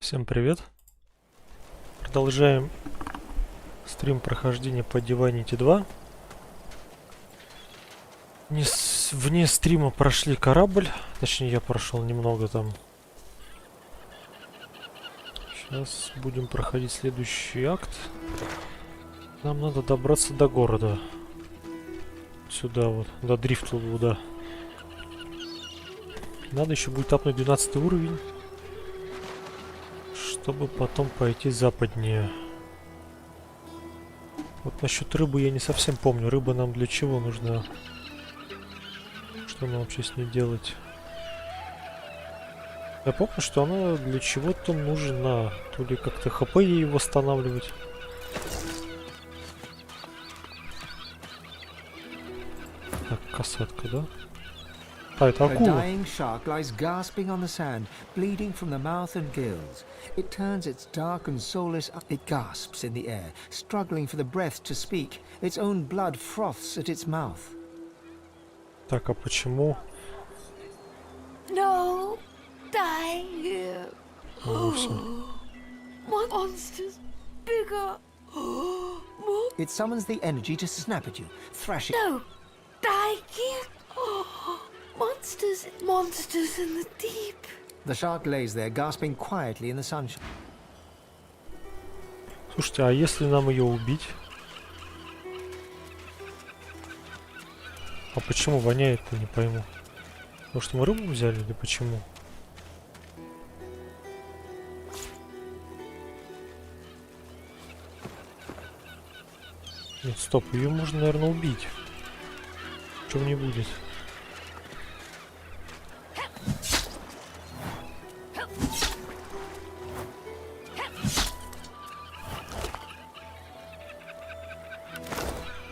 Всем привет! Продолжаем стрим прохождения по Divinity 2. Вне стрима прошли корабль, точнее я прошел немного там. Сейчас будем проходить следующий акт. Нам надо добраться до города. Сюда вот, до Дрифтвуда. Надо еще будет апнуть 12 уровень, чтобы потом пойти западнее. Вот насчет рыбы я не совсем помню. Рыба нам для чего нужна? Что нам вообще с ней делать? Я помню, что она для чего-то нужна. То ли как-то хп ей восстанавливать. Так, касатка, да? А, это акула. A dying shark lies gasping on the sand, bleeding from the mouth and gills. It turns its dark and soulless up. It gasps in the air, struggling for the breath to speak. Its own blood froths at its mouth. Так, а почему? No, die here. Ну, все. Monsters bigger. More. It summons the energy to snap at you, thrashing. No, die here. Monsters in the deep. The shark lays there, gasping quietly in the sunshine. Слушайте, а если нам ее убить? А почему воняет-то, не пойму. Потому что мы рыбу взяли или почему? Нет, стоп, ее можно, наверное, убить. Чего не будет?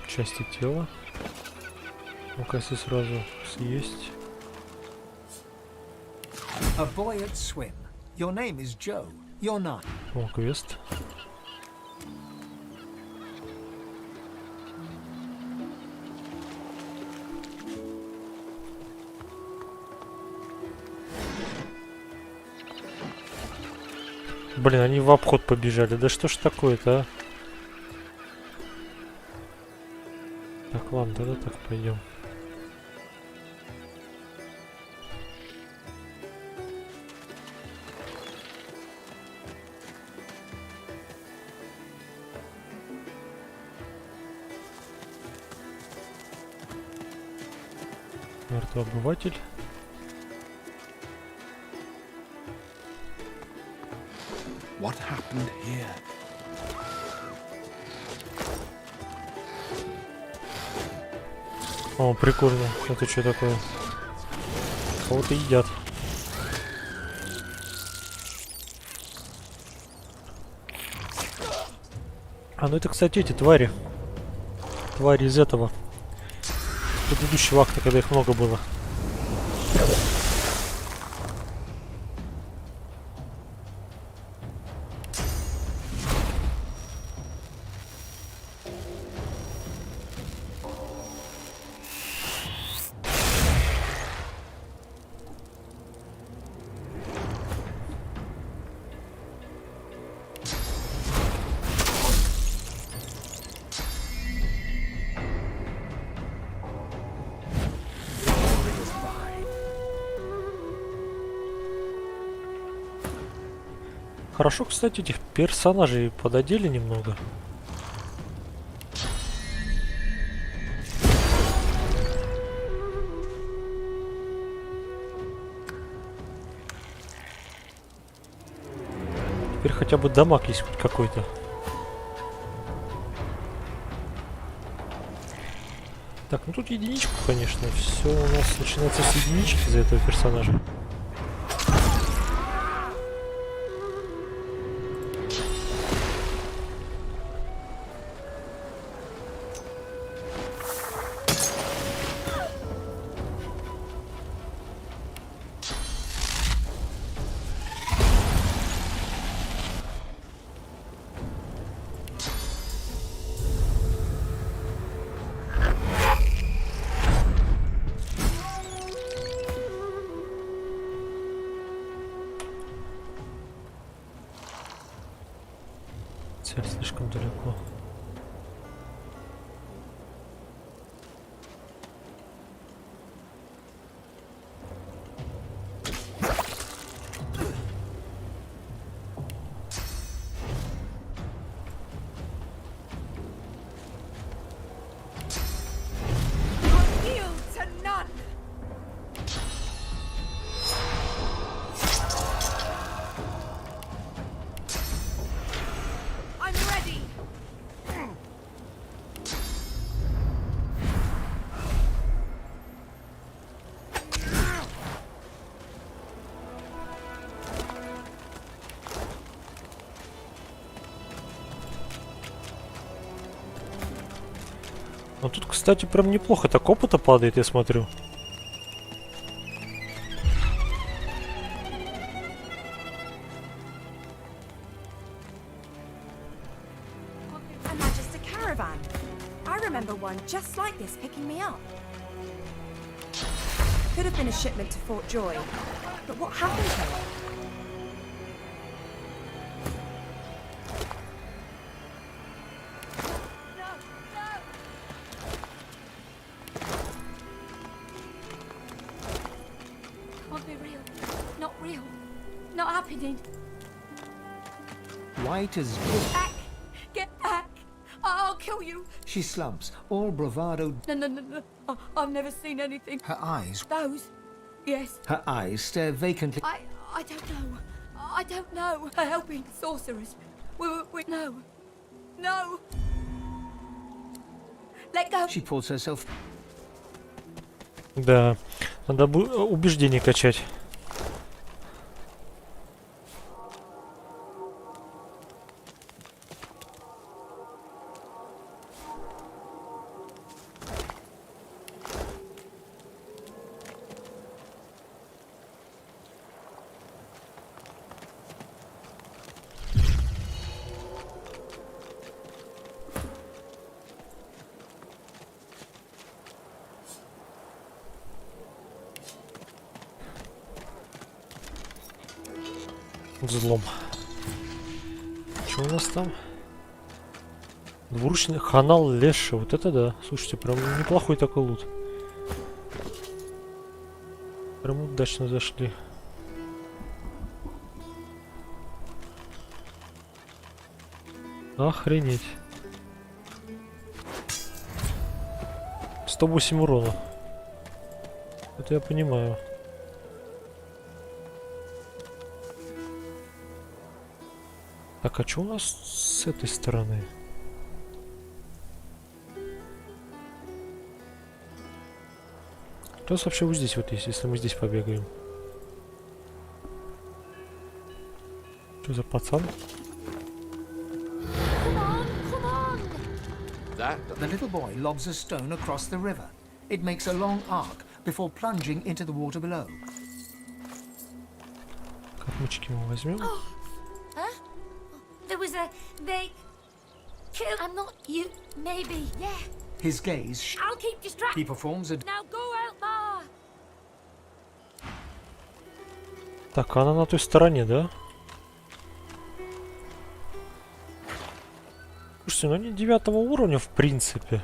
Части тела. Ну-ка, если сразу съесть. A boy at swim. Your name is Joe. You're 9. О, квест. Блин, они в обход побежали. Да что ж такое-то, а? Так, ладно, тогда так пойдем. Мертвый обыватель. What happened here? О, прикольно. Это что такое? Кого-то едят. А, ну это, кстати, эти твари. Твари из этого. Предыдущего акта, когда их много было. Хорошо, кстати, этих персонажей пододели немного. Теперь хотя бы дамаг есть хоть какой-то. Так, ну тут единичку, конечно. Все у нас начинается с единички за этого персонажа. Цель слишком далеко. Yield to none. I'm ready. Ну тут, кстати, прям неплохо так опыта падает, я смотрю. And that's just a caravan. I remember one just like this picking me up. Could have been a shipment to Fort Joy. But what happened here? Can't be real. Not real. Not happening. White as Back. Get back. I'll kill you. she slumps, all bravado. No. I've never seen anything. Her eyes, Those. Yes. her eyes stare vacantly. I don't know. I don't know. Helping sorcerers. We no. No. Let go. She pulls herself. Да, надо убеждение качать. Взлом. Что у нас там? Двуручный ханал Леша. Вот это да. Слушайте, прям неплохой такой лут. Прям удачно зашли. Охренеть. 108 урона. Это я понимаю. Так, а что у нас с этой стороны? Что у нас вообще вот здесь вот есть, если мы здесь побегаем? Что за пацан? That The little boy lobs a stone across the river. It makes a long arc before plunging into the water below. Кормочки мы возьмем. There was a... They... Kill... I'm not... You... Maybe. Yeah. His gaze. I'll keep He distracted. performs a Now go out there. Так, она на той стороне, да? Слушайте, ну они 9 уровня в принципе.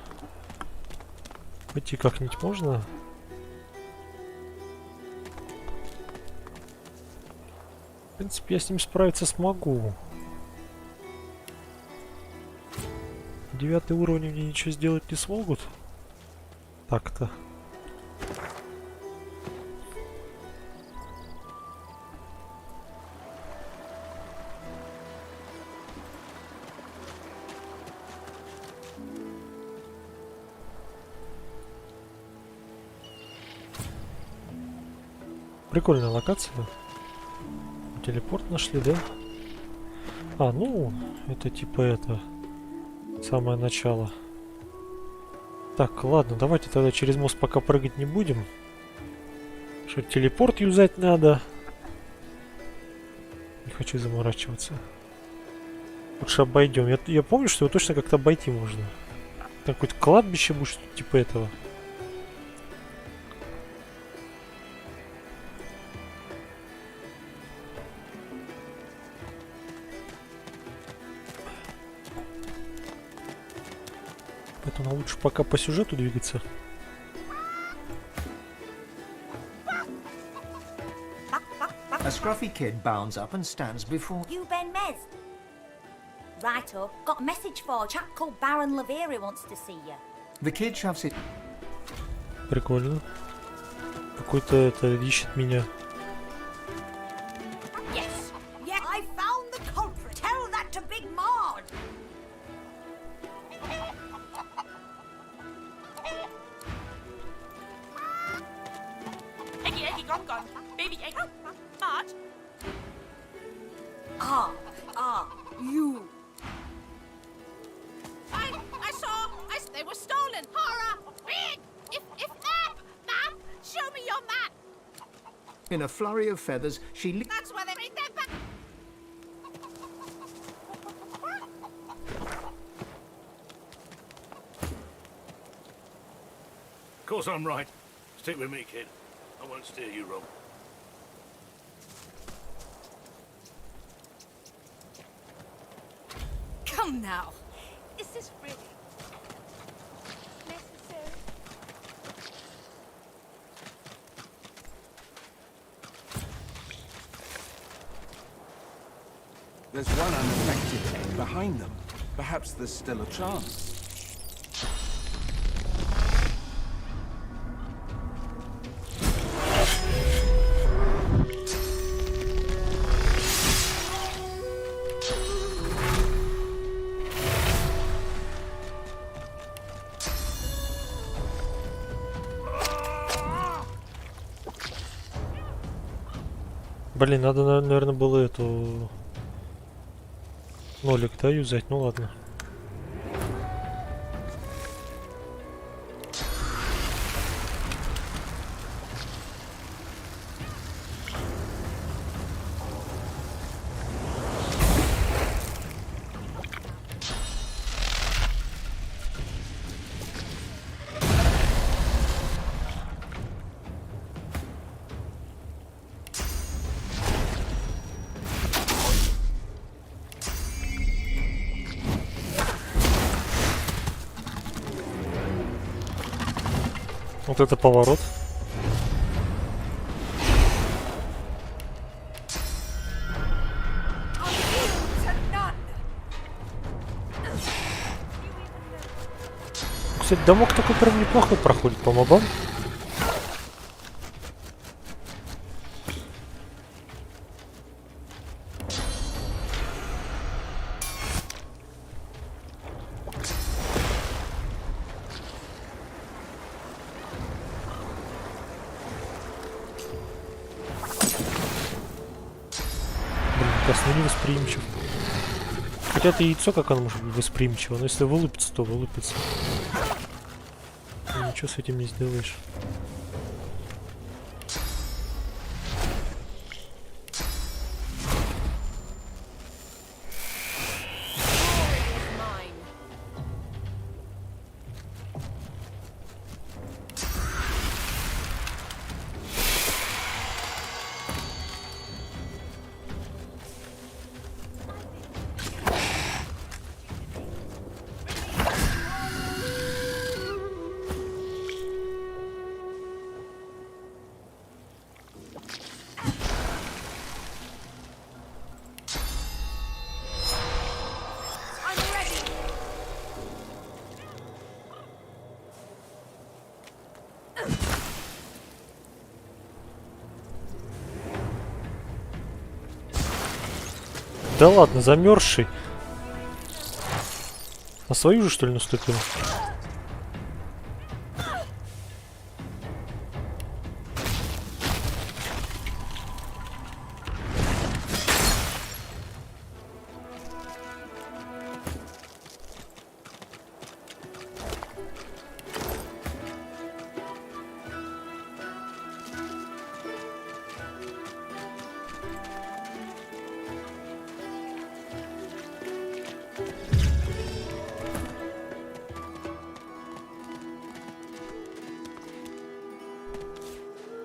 Пойти как-нибудь можно? В принципе, я с ним справиться смогу. 9 уровни мне ничего сделать не смогут. Так-то. Прикольная локация. Телепорт нашли, да? А, ну, это типа это. Самое начало. Так, ладно, давайте тогда через мост пока прыгать не будем. Что, телепорт юзать надо. Не хочу заморачиваться. Лучше обойдем. Я помню, что его точно как-то обойти можно. Там какое-то кладбище будет, что-то типа этого. Поэтому лучше пока по сюжету двигаться. A scruffy kid bounds up and stands before... You Ben Mez? Righto, got a message for a chap called Baron Laveri wants to see you. The kid shoves it... Прикольно. Какой-то это ищет меня. Yes, yeah, I found the culprit. Tell that to Big Maud. Eggy, Eggy, gone, gone. Baby egg. Marge. You. I saw. They were stolen. Horror. Weird. If map. Show me your map. In a flurry of feathers, she... That's where they made their back. Of course I'm right. Stick with me, kid. I won't steer you wrong. Come now. Is this really necessary? There's one unaffected egg behind them. Perhaps there's still a chance. Блин, надо, наверное, было эту... Нолик, да, юзать? Ну ладно. Вот это поворот. Кстати, дамок такой прям неплохо проходит по мобам. Классно, невосприимчив. Хотя это яйцо, как оно может быть восприимчиво, но если вылупится, то вылупится. И ничего с этим не сделаешь. Да ладно, замерзший. На свою же, что ли, наступил?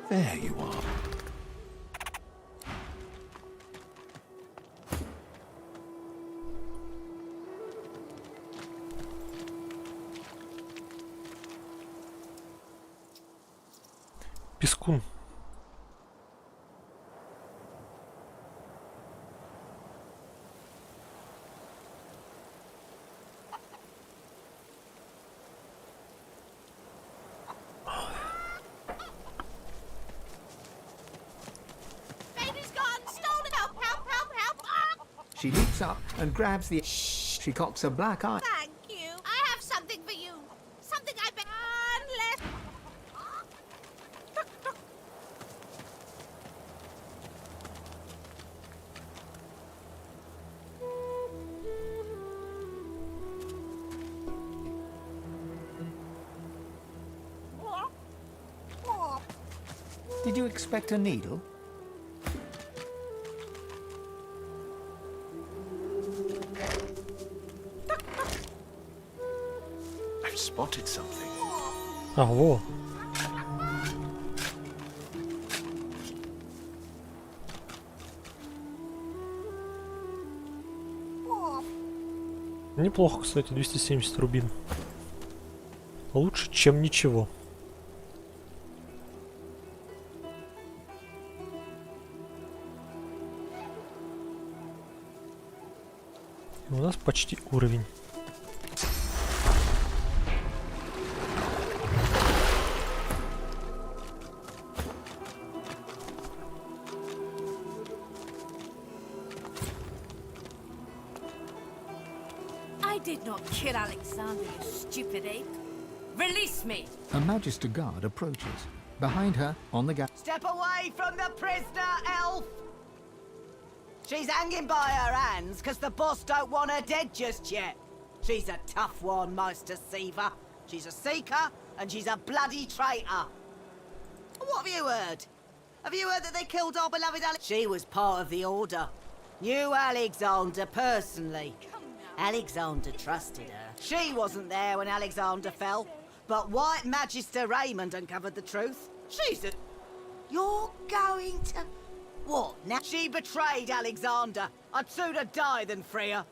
There you are. пескун. Baby's gone! Stolen! Help! Help! Help! Help! Ah! She leaps up and grabs the... She cocks a black eye. Thank you. I have something for you. Something I bet. Unless. Did you expect a needle? I've spotted something. А, во. Неплохо, кстати, 270 рубин. Лучше, чем ничего. И у нас почти уровень. I did not kill Alexander, you stupid ape. Release me! A Magister guard approaches. Behind her, on the Step away from the prisoner, elf! She's hanging by her hands because the boss don't want her dead just yet. She's a tough one, most deceiver. She's a seeker, and she's a bloody traitor. What have you heard? Have you heard that they killed our beloved Alex? She was part of the Order. Knew Alexander personally. Alexander trusted her. She wasn't there when Alexander fell, but White Magister Raymond uncovered the truth. She's a... You're going to... What, now? She betrayed Alexander. I'd sooner die than free her.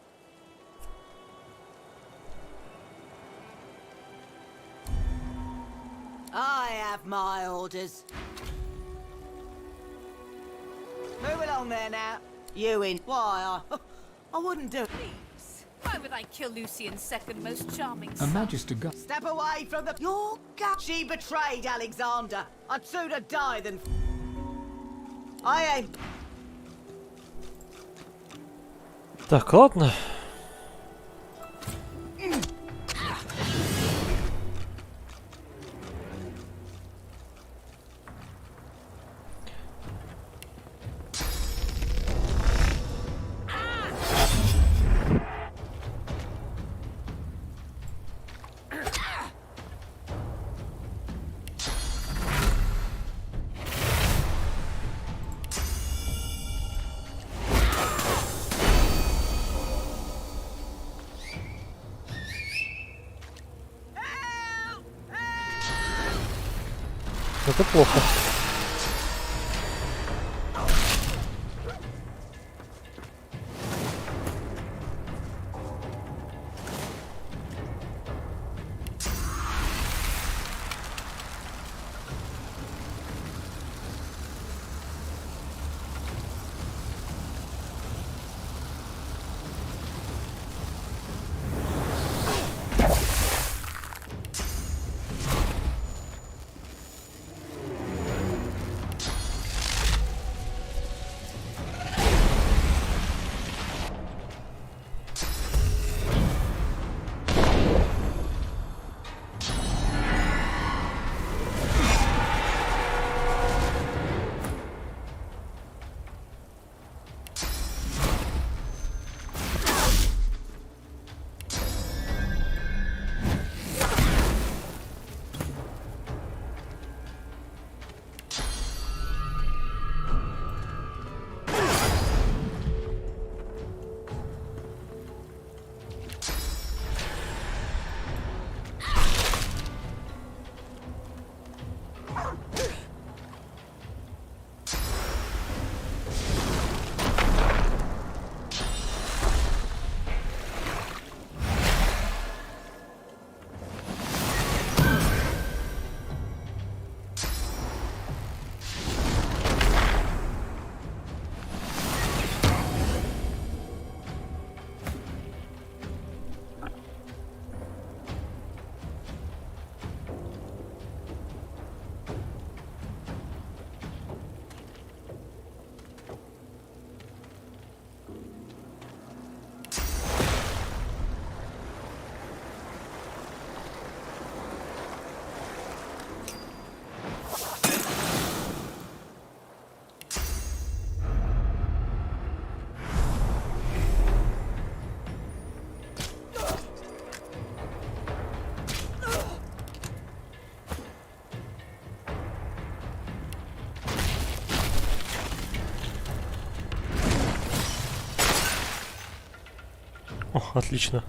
I have my orders. Move along there now. You in. Why, I wouldn't do it. Please. Why would I kill Lucian's second most charming A son? Magister guard. Step away from the... You're She betrayed Alexander. I'd sooner die than... I ain't... Так, ладно. Это плохо. О, отлично.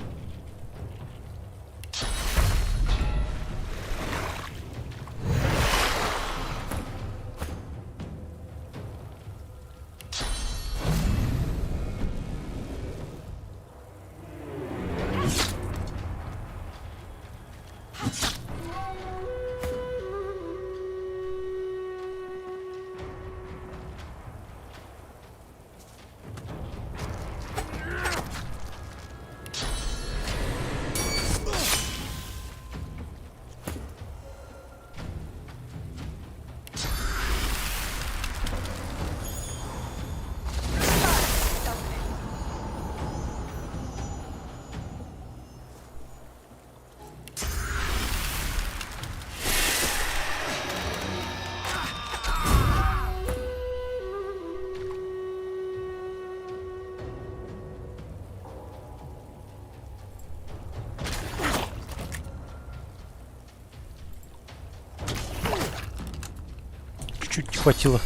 Чуть не хватило.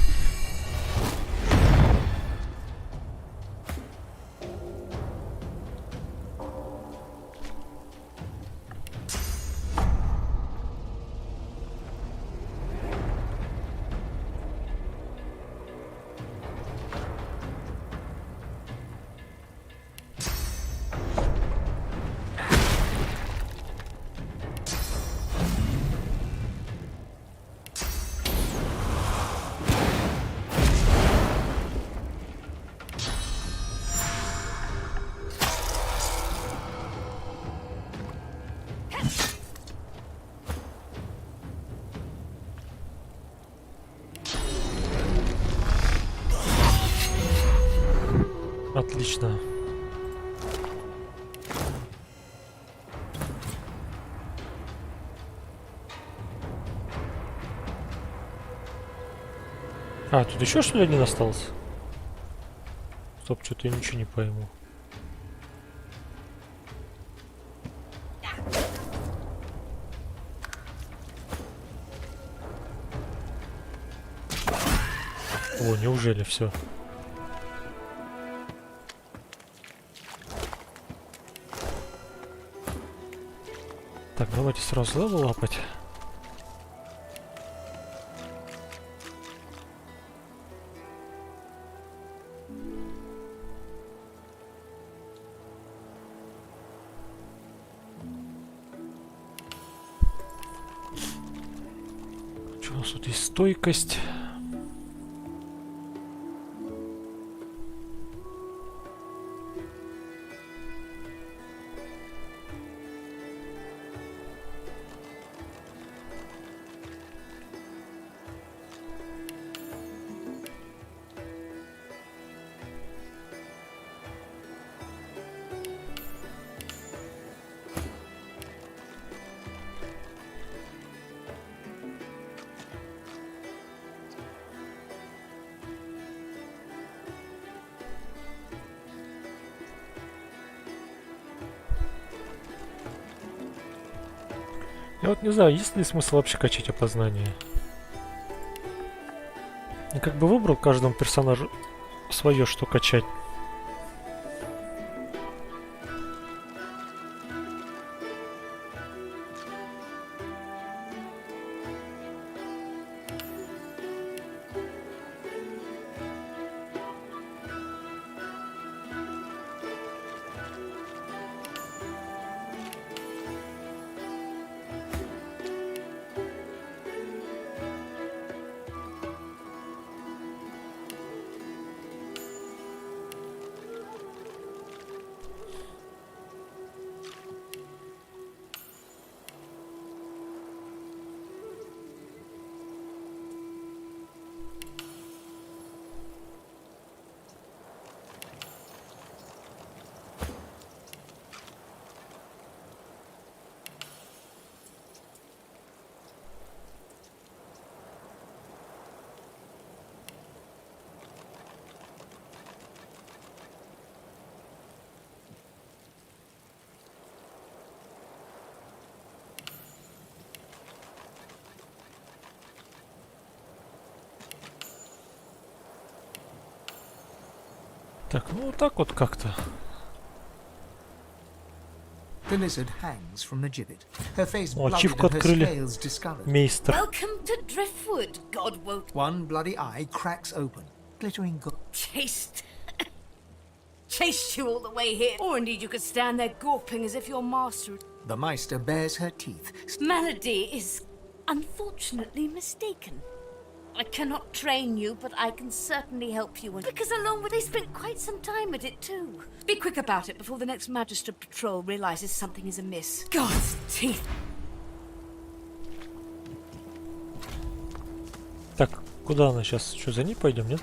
Отлично. А, тут еще что ли один остался? Стоп, что-то я ничего не пойму. О, неужели все? Так, давайте сразу левел лапать. Что у нас тут есть? Стойкость. Я вот не знаю, есть ли смысл вообще качать опознание. Я как бы выбрал каждому персонажу свое, что качать. Так, ну вот так вот как-то. The lizard hangs from the gibbet. Her face О, blooded ачивку and her открыли. scales discolored. Мейстер. Welcome to Driftwood, God woke. One bloody eye cracks open, glittering gold. Chased you all the way here. Or indeed you could stand there gawping as if your master... The Meister bares her teeth. Melody is unfortunately mistaken. I cannot train you, but I can certainly help you. Because along with they spent quite some time at it too. Be quick about it before the next Magistrate Patrol realizes something is amiss. God's teeth. Так, куда она сейчас? Что, за ней пойдем, нет?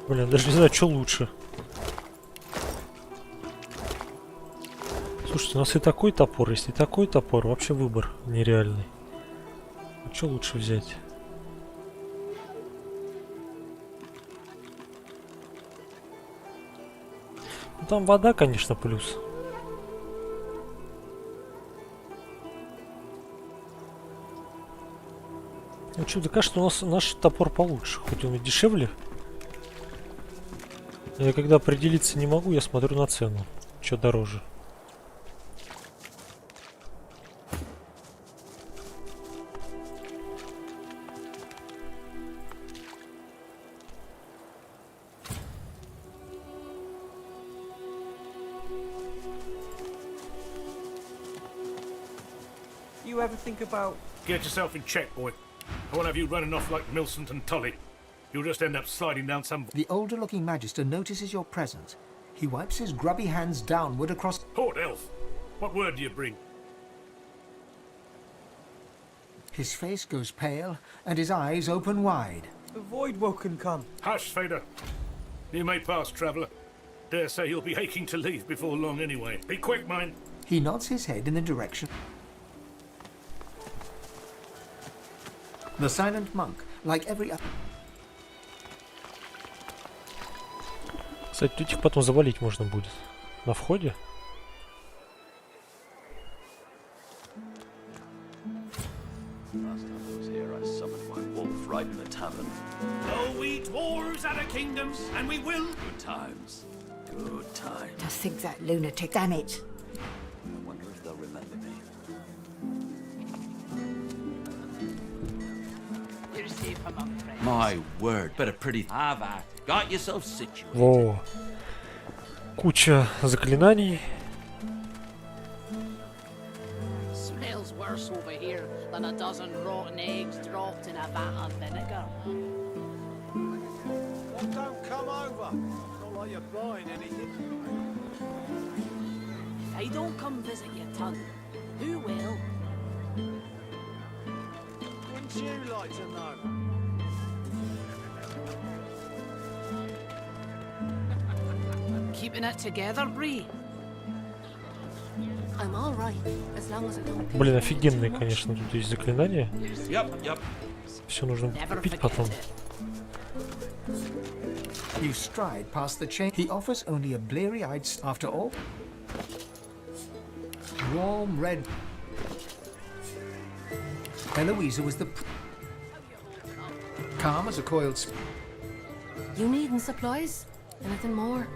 Блин, даже не знаю, что лучше. Слушайте, у нас и такой топор, есть и такой топор. Вообще выбор нереальный. А что лучше взять? Ну, там вода, конечно, плюс. Ну, чудо, кажется, у нас наш топор получше. Хоть он и дешевле. Я когда определиться не могу, я смотрю на цену. Что дороже. You ever think about... Get yourself in check, boy. I won't have you running off like Millicent and Tully. You'll just end up sliding down some... The older-looking Magister notices your presence. He wipes his grubby hands downward across... Port elf. What word do you bring? His face goes pale, and his eyes open wide. The Voidwoken can come. Hush, Fader. You may pass, traveller. Dare say you'll be aching to leave before long anyway. Be quick, mind. He nods his head in the direction... The silent monk, like every other... Кстати, этих потом завалить можно будет. На входе. Oh, we dwarves had a kingdom, and we will. Good times. Good times. Just think that lunatic, damn it. I wonder if they'll remember me. You're safe among friends. My word, but a pretty... Have at. Got yourself situated. Во. Куча заклинаний. Smells worse over here than a dozen rotten eggs dropped in a vat of vinegar. Well, don't come over. Not like you're buying anything. If I don't come visit your ton, who will? Wouldn't you like to know? Keeping it together, Bree? I'm all right, as long as I don't... Блин, офигенные, конечно, тут есть заклинания. Yep. Все нужно Never купить forget потом. it. You stride past the chain. He offers only a bleary-eyed... After all... Warm red... Eloisa was the... Calm as a coiled... You needing supplies? Anything more?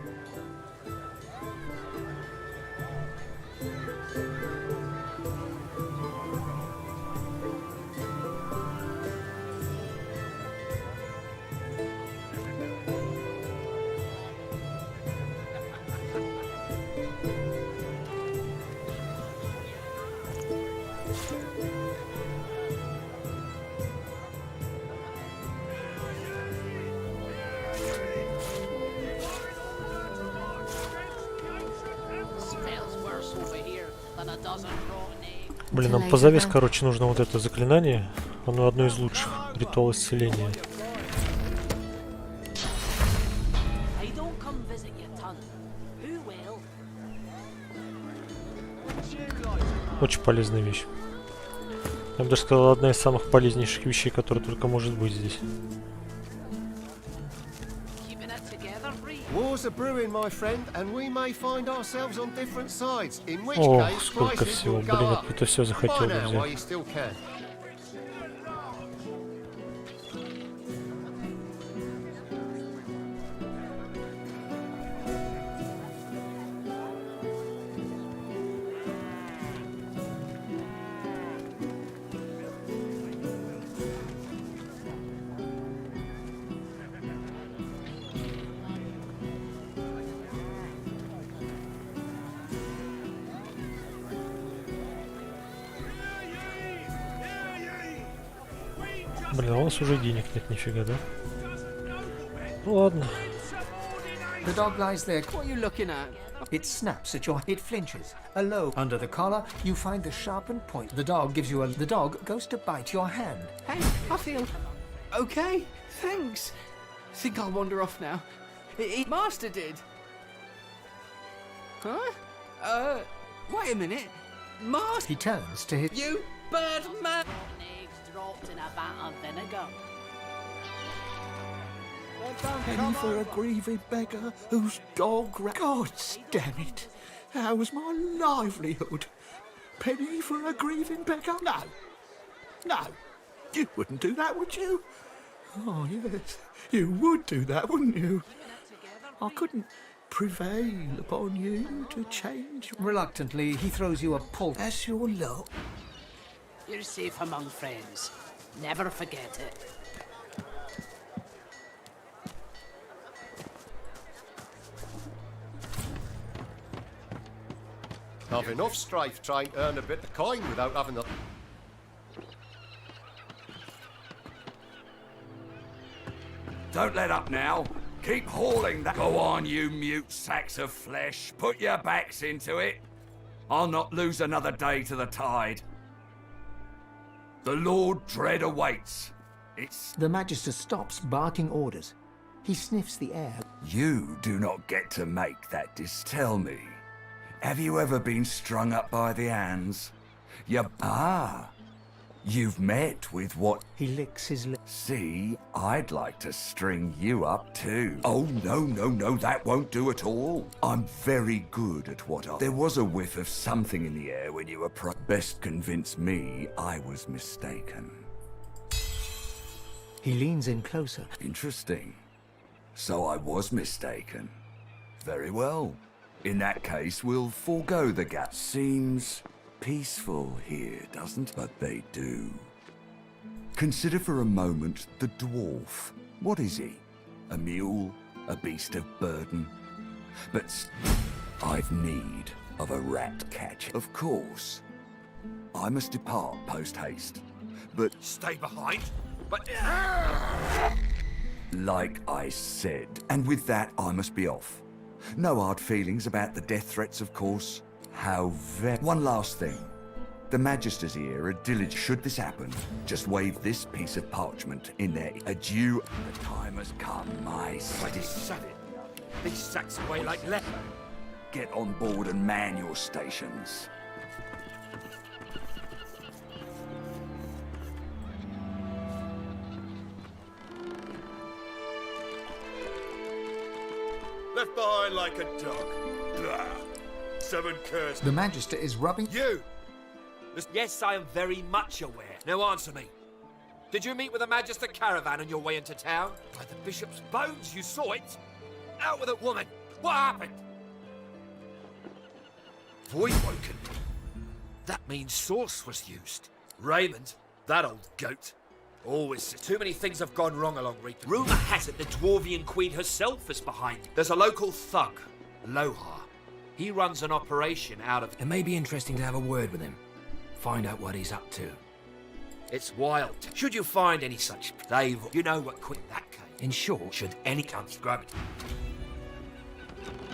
Smells worse over here than a dozen rotten eggs. Блин, нам позавес, короче, нужно вот это заклинание. Оно одно из лучших. Ритуал исцеления. I don't come visit your ton, who will? Очень полезная вещь. Я бы даже сказал, одна из самых полезнейших вещей, которая только может быть здесь. Keeping it together, Bree? War's Rumours are brewing, my friend, and we may find ourselves on different sides. In which Ох, case, сколько prices всего. will go Блин, up. это все захотел Buy now while взять. you still can. Блин, а у нас уже денег нет нифига, да? Ну ладно. The dog lies there. What are you looking at? It snaps at your... It flinches. Alone. Under the collar, you find the sharpened point. The dog gives you a... The dog goes to bite your hand. Hey, I feel okay. Thanks. Think I'll wander off now. Master did. Huh? Wait a minute. Master. He turns to his... You bird man. Eggs dropped in a vat of vinegar. Penny for a grieving beggar whose dog God damn it. How was my livelihood? Penny for a grieving beggar? No. No. You wouldn't do that, would you? Oh, yes. You would do that, wouldn't you? I couldn't prevail upon you to change. Reluctantly, he throws you a pull. As your lot. You're safe among friends. Never forget it. I've enough strife trying to earn a bit of coin without having the... Don't let up now. Keep hauling that. Go on, you mute sacks of flesh. Put your backs into it. I'll not lose another day to the tide. The Lord Dread awaits. It's... The Magister stops, barking orders. He sniffs the air. You do not get to make that Tell me, have you ever been strung up by the hands? You've met with what? He licks his lips. See, I'd like to string you up too. Oh, no, that won't do at all. I'm very good at what I... There was a whiff of something in the air when you were best convince me I was mistaken. He leans in closer. Interesting. So I was mistaken. Very well. In that case, we'll forego the gap. Seems peaceful here, doesn't it? But they do. Consider for a moment the dwarf. What is he? A mule? A beast of burden? But I've need of a rat catcher. Of course. I must depart post-haste. But... Stay behind? But... Like I said. And with that, I must be off. No hard feelings about the death threats, of course. How very... One last thing. The Magister's here are diligent. Should this happen, just wave this piece of parchment in there. Adieu. The time has come, my son. I just shut it. These sacks away like leather. Get on board and man your stations. Left behind like a dog. Blah. 7 curses. The Magister is rubbing... You! Yes, I am very much aware. Now answer me. Did you meet with a Magister caravan on your way into town? By the Bishop's bones, you saw it. Out with it, woman. What happened? Void woken. That means source was used. Raymond, that old goat. Always. Too many things have gone wrong along Reek. Rumour has it the Dwarvian Queen herself is behind it. There's a local thug, Lohar. He runs an operation out of... It may be interesting to have a word with him. Find out what he's up to. It's wild. Should you find any such... You know what quit that cave. In short, Should any chance grab it.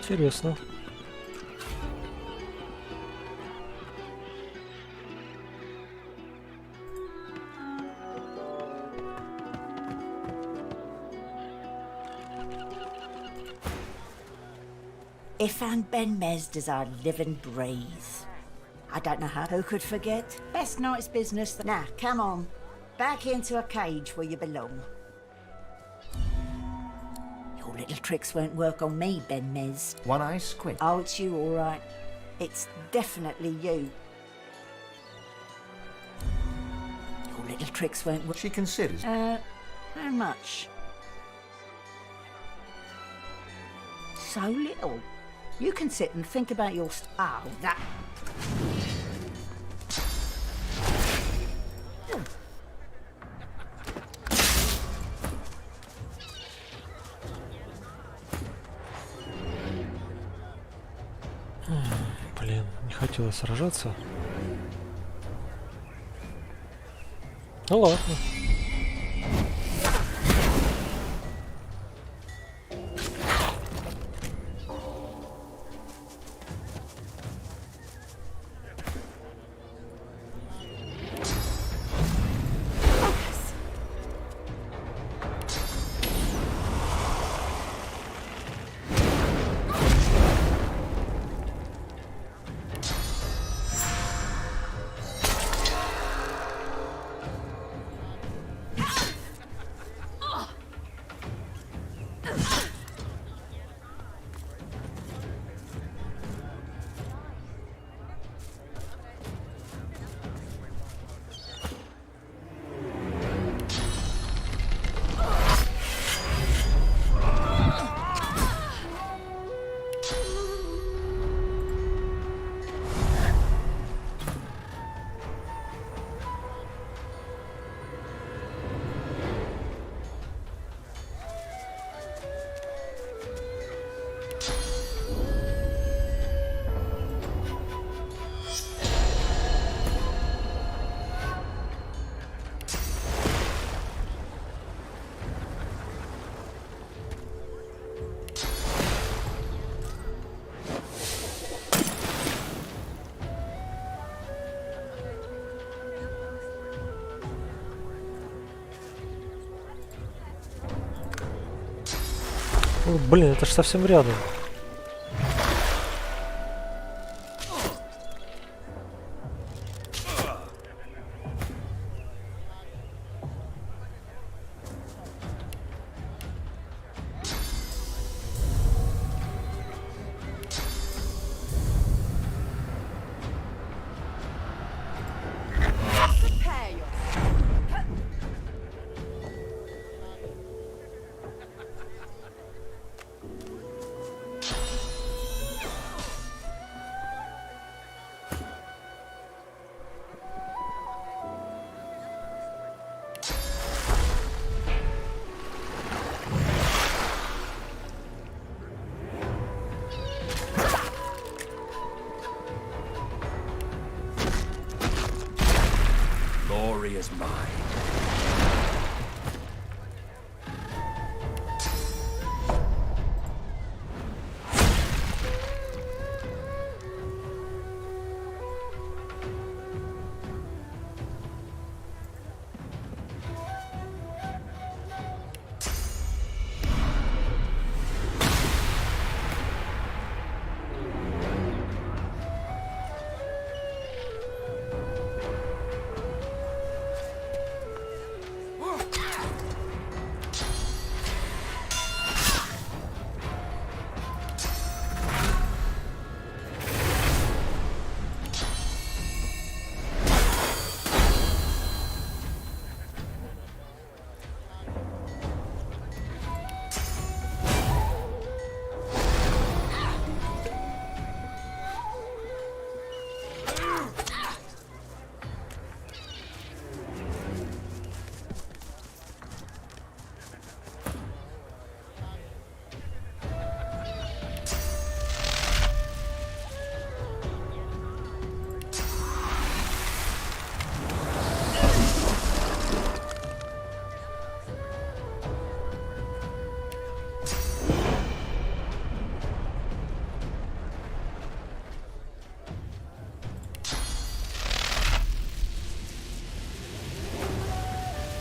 Интересно. Ifan Ben Mesd is our living breeze. I don't know who could forget. Best night's business. Now, come on. Back into a cage where you belong. Your little tricks won't work on me, Ben Mez. One eye squint. Oh, it's you, all right. It's definitely you. Your little tricks won't work. She considers. How much? So little. You can sit and think about your oh, that. Блин, не хотелось сражаться. Ну ладно. О, блин, это ж совсем рядом. Glory is mine.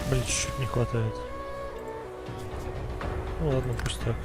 Блин, чуть-чуть не хватает. Ну ладно, пусть так.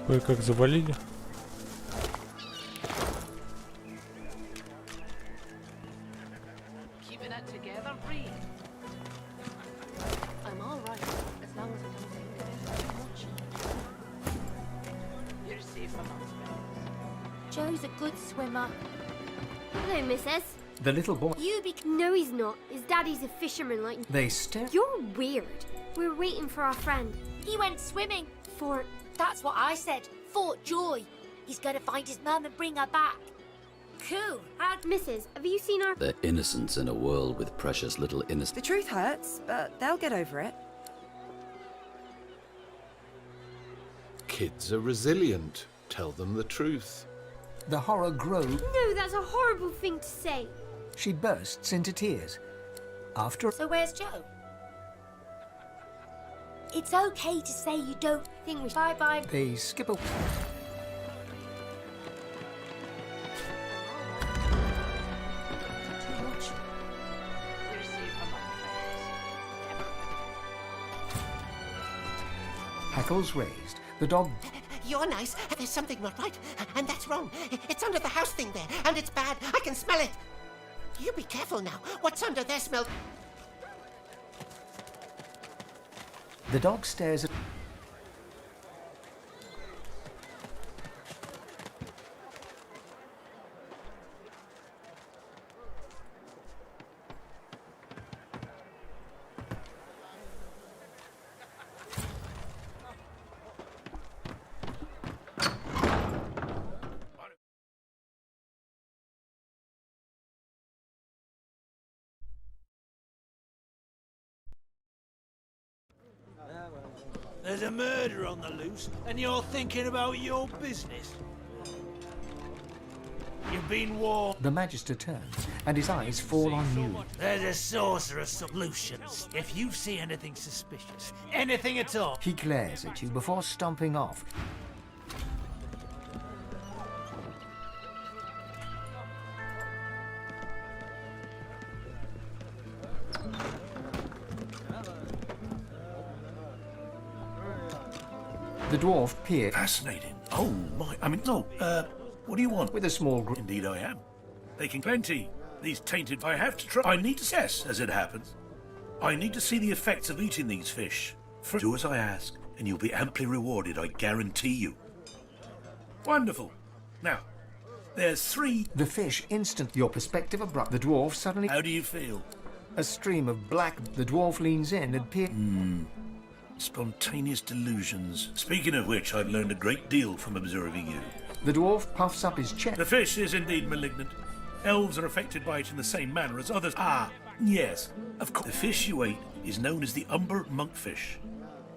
Кое-как завалили. Keeping it together, Bree. I'm all right, as long as I don't think too much. You're safe amongst friends. Joe's a good swimmer. Hello, Mrs. The little boy. You be... No, he's not. His daddy's a fisherman like... They stare. You're weird. We're waiting for our friend. He went swimming. For... That's what I said. Fort Joy. He's gonna find his mum and bring her back. Cool. Mrs., have you seen our... They're innocents in a world with precious little innocence. The truth hurts, but they'll get over it. Kids are resilient. Tell them the truth. The horror grows. No, that's a horrible thing to say. She bursts into tears. After... So where's Joe? It's okay to say you don't think we... Bye-bye. They skip away. Hackles raised. The dog... You're nice. There's something not right, and that's wrong. It's under the house thing there, and it's bad. I can smell it. You be careful now. What's under there smells... The dog stares at... There's a murder on the loose, and you're thinking about your business. You've been warned. The Magister turns, and his eyes fall on you. There's a sorcerer's solutions. If you see anything suspicious, anything at all. He glares at you before stomping off. The dwarf peered. Fascinating. Oh, my. I mean, no. What do you want? With a small group. Indeed I am. Taking plenty. These tainted... I have to try. I need to guess, as it happens. I need to see the effects of eating these fish. Do as I ask, and you'll be amply rewarded, I guarantee you. Wonderful. Now, there's 3... The fish instant. Your perspective abrupt. The dwarf suddenly... How do you feel? A stream of black... The dwarf leans in and peers... Spontaneous delusions. Speaking of which, I've learned a great deal from observing you. The dwarf puffs up his chest. The fish is indeed malignant. Elves are affected by it in the same manner as others. Ah, yes, of course. The fish you ate is known as the umber monkfish.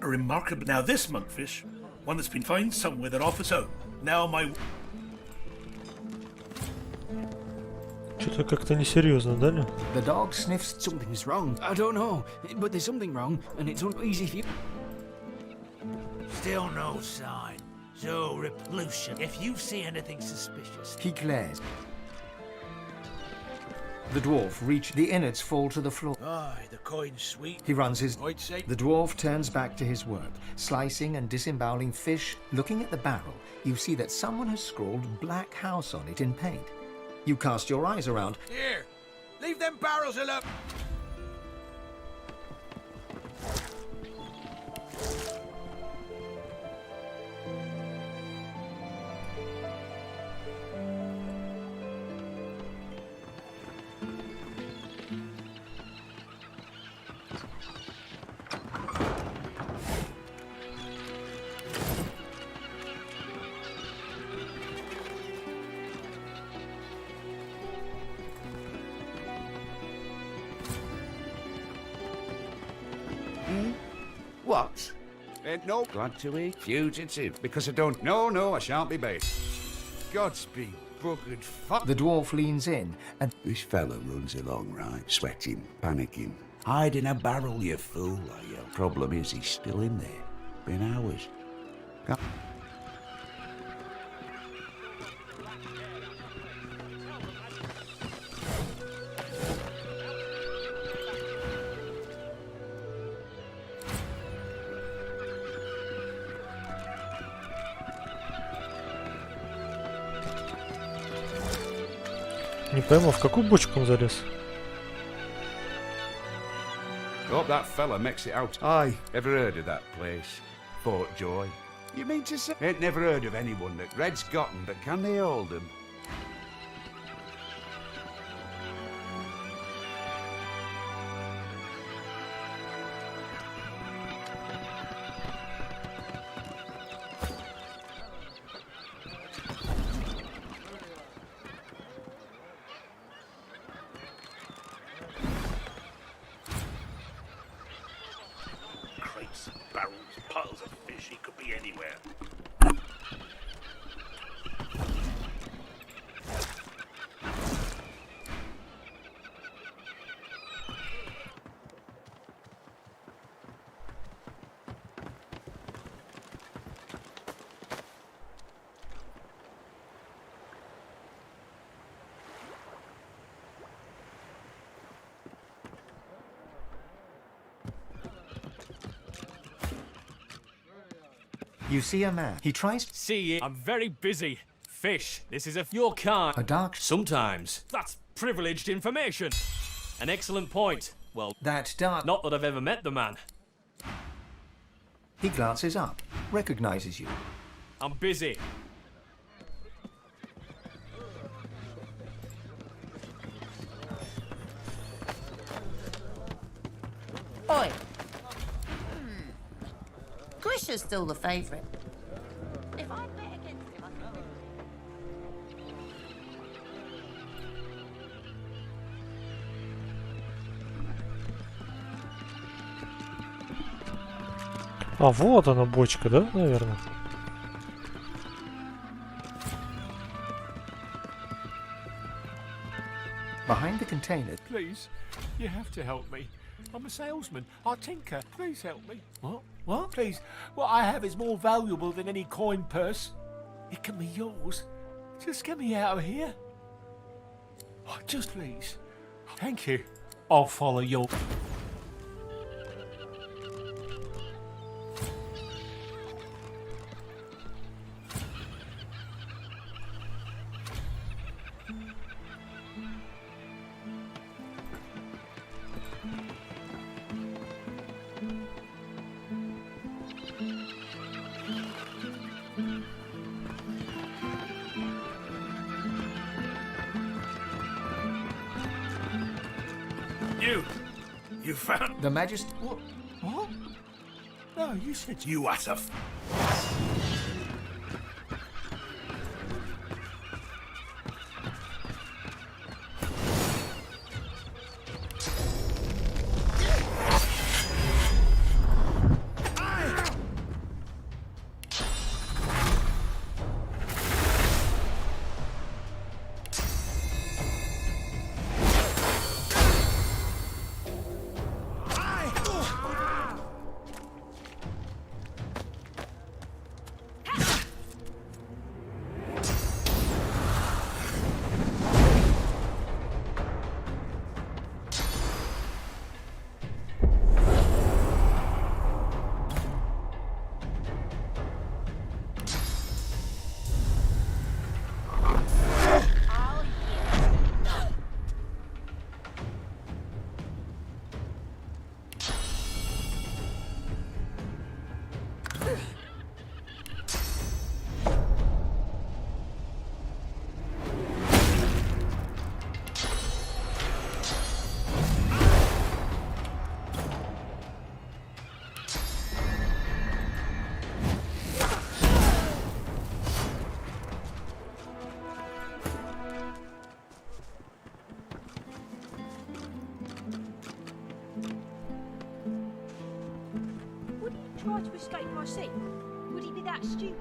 A remarkable... Now this monkfish, one that's been found somewhere that offers hope. Now my... Что-то как-то несерьезно, да? The dog sniffs. Something's wrong. I don't know, but there's something wrong, and it's uneasy for you. Still no sign. So, repulsion. If you see anything suspicious... He glares. The dwarf reaches. The innards fall to the floor. Aye, the coin's sweet. He runs his... I'd say... The dwarf turns back to his work, slicing and disemboweling fish. Looking at the barrel, you see that someone has scrawled Black House on it in paint. You cast your eyes around. Here, leave them barrels alone. What? No. Glad to eat. Fugitive. Because I don't... No, I shan't be bait. Godspeed, buggered fuck. The dwarf leans in and... This fella runs along, right? Sweating, panicking. Hide in a barrel, you fool, I yell. Problem is, he's still in there. Been hours. Не пойму, в какую бочку он залез? Hope that fella makes it out. Aye, ever heard of that place? Fort Joy. You mean to say? Ain't never heard of anyone that Red's gotten, but can they hold 'em? Crates, barrels, piles of fish. He could be anywhere. You see a man. He tries to See it. I'm very busy. Fish. This is your kind. a dark. Sometimes. That's privileged information. An excellent point. Well, That dark. not that I've ever met the man. He glances up, recognizes you. I'm busy. Oi. Grisha's still the favourite. If I bet against him, I could... А, вот она бочка, да, наверное? Behind the container, Please, you have to help me. I'm a salesman. I tinker. Please help me. What? What? Please. What I have is more valuable than any coin purse. It can be yours. Just get me out of here. Oh, just please. Thank you. I'll follow your... You found... the Majesty. What? What? No, you said... You utter... Try to escape my seat? Would he be that stupid?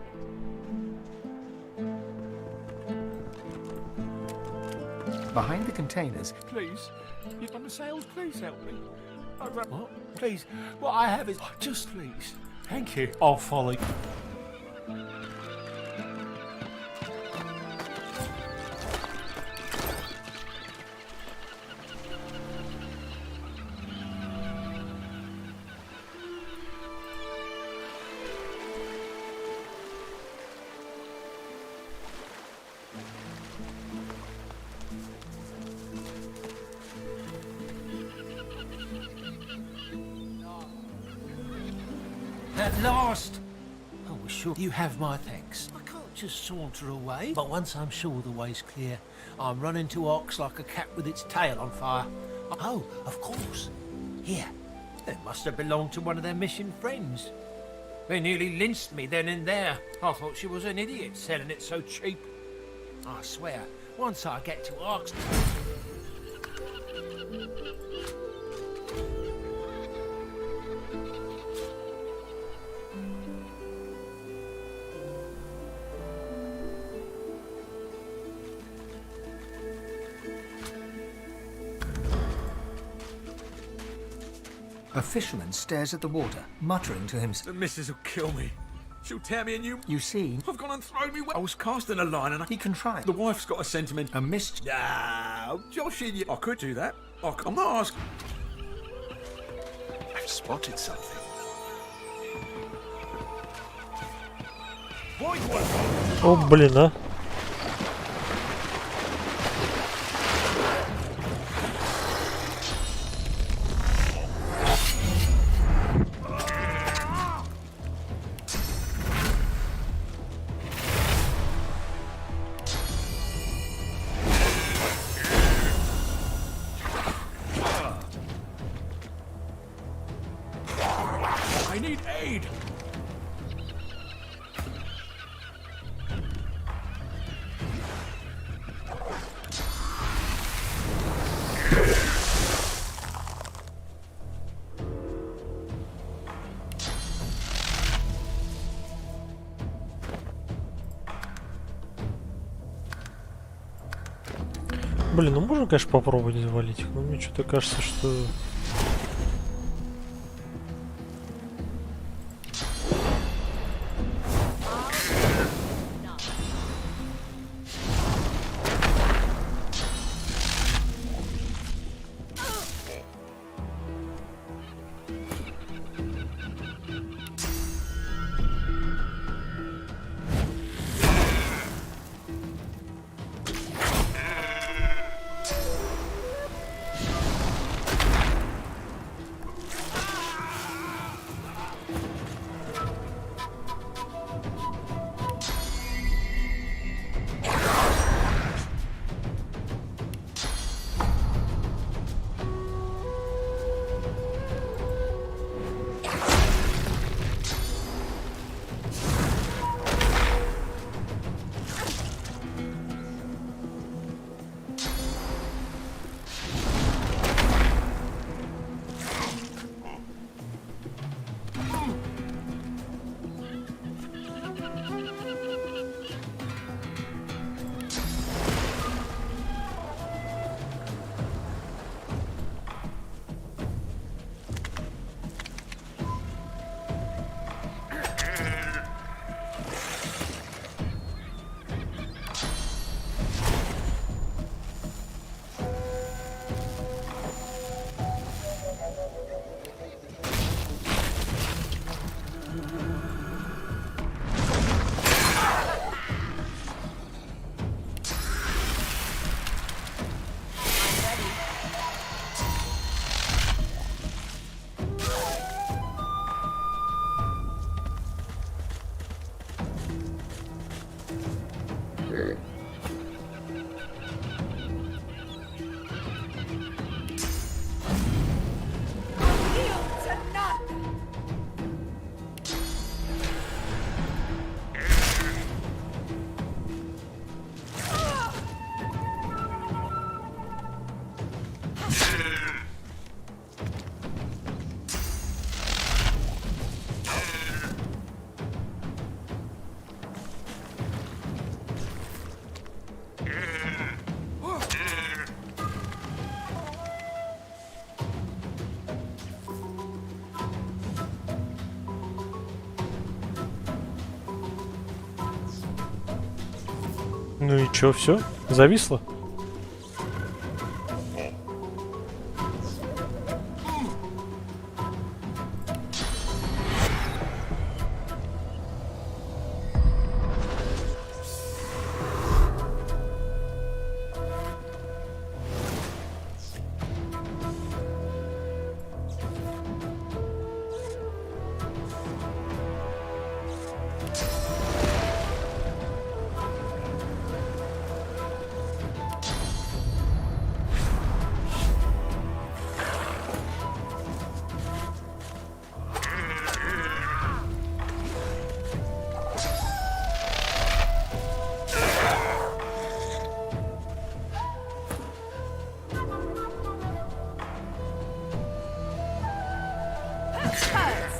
Behind the containers, Please. If I'm a sales, please help me. What? Please. What I have is... Oh, just please. Thank you. I'll follow you. At last! Oh, well, sure, you have my thanks. I can't just saunter away, but once I'm sure the way's clear, I'm running to Ox like a cat with its tail on fire. Oh, of course. Here. It must have belonged to one of their missing friends. They nearly lynched me then and there. I thought she was an idiot selling it so cheap. I swear, once I get to Ox... A fisherman stares at the water, muttering to himself. The missus will kill me. She'll tear me a new... You see, I've gone and thrown me... I was casting a line and he can try. The wife's got a sentiment. A mist. No, joshing you. I could do that. I'm not asking. I've spotted something. О, блин, а. I need aid. Блин, ну можно, конечно, попробовать завалить их, но мне что-то кажется, что... Ну и чё, все? Зависло?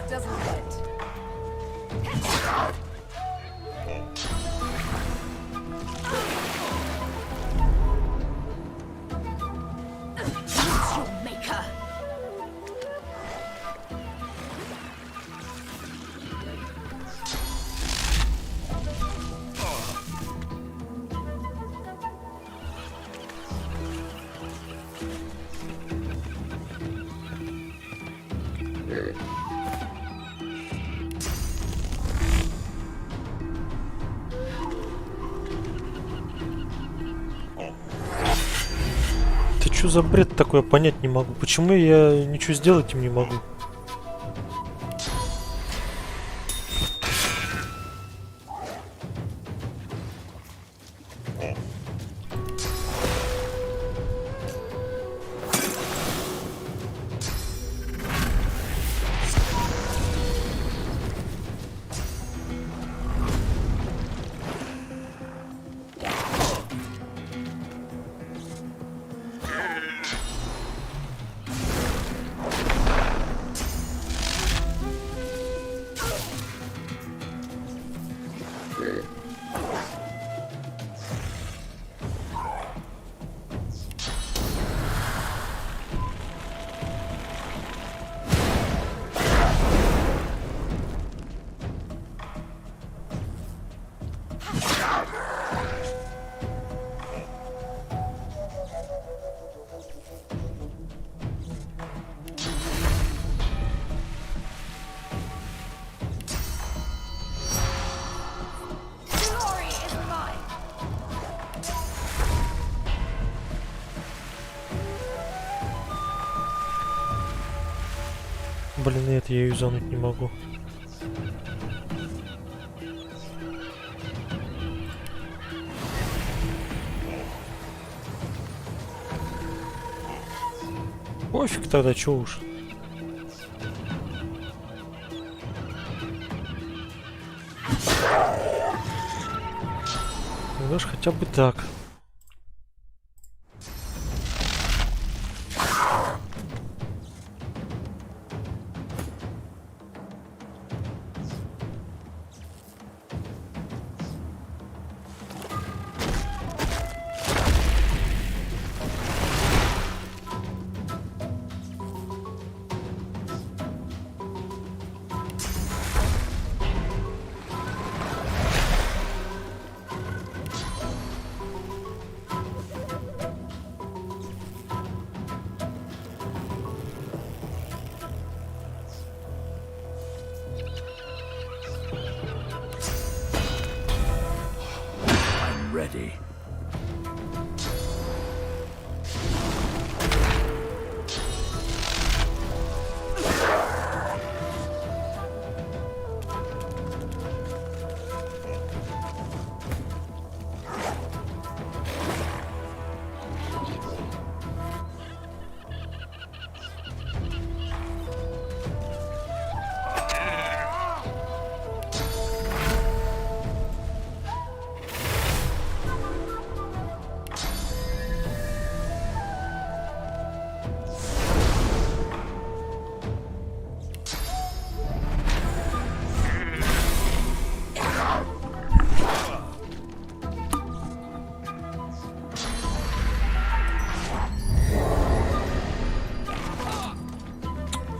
doesn't it? What's your maker? Ты чё за бред такой, я понять не могу. Почему я ничего сделать им не могу? Блин, нет, я юзануть не могу. Пофиг тогда, чё уж. Ну даже хотя бы так. Ready.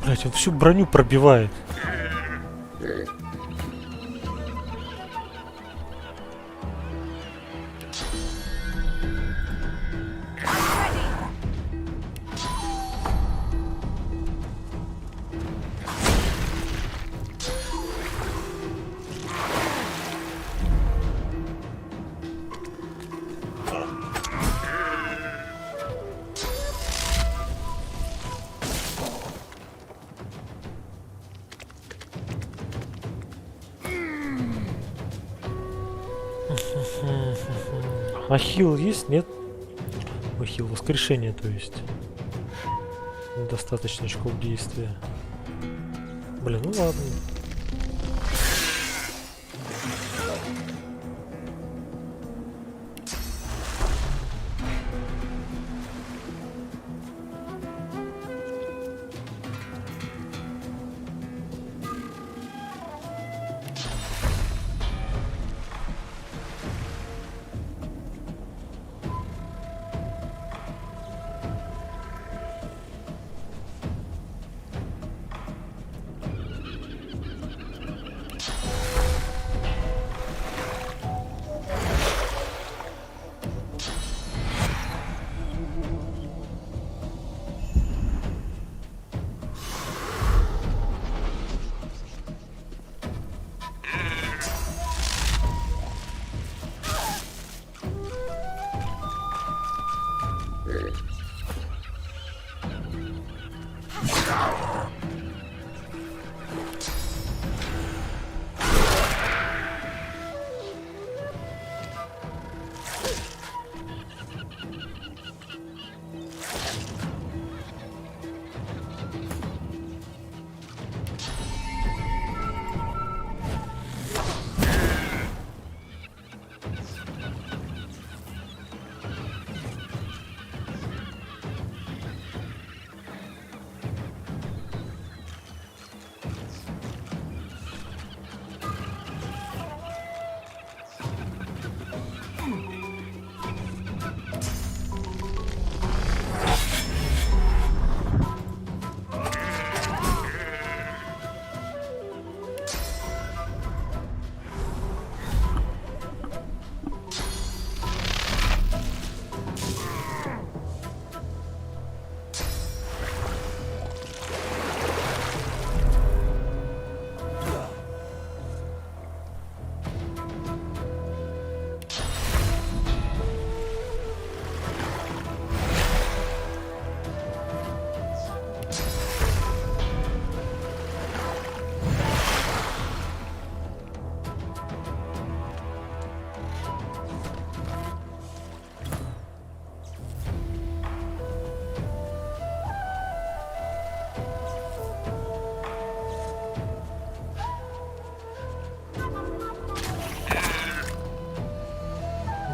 Блять, он всю броню пробивает. А хил есть? Нет? Ой, хил, воскрешение, то есть. Достаточно очков действия. Блин, ну ладно.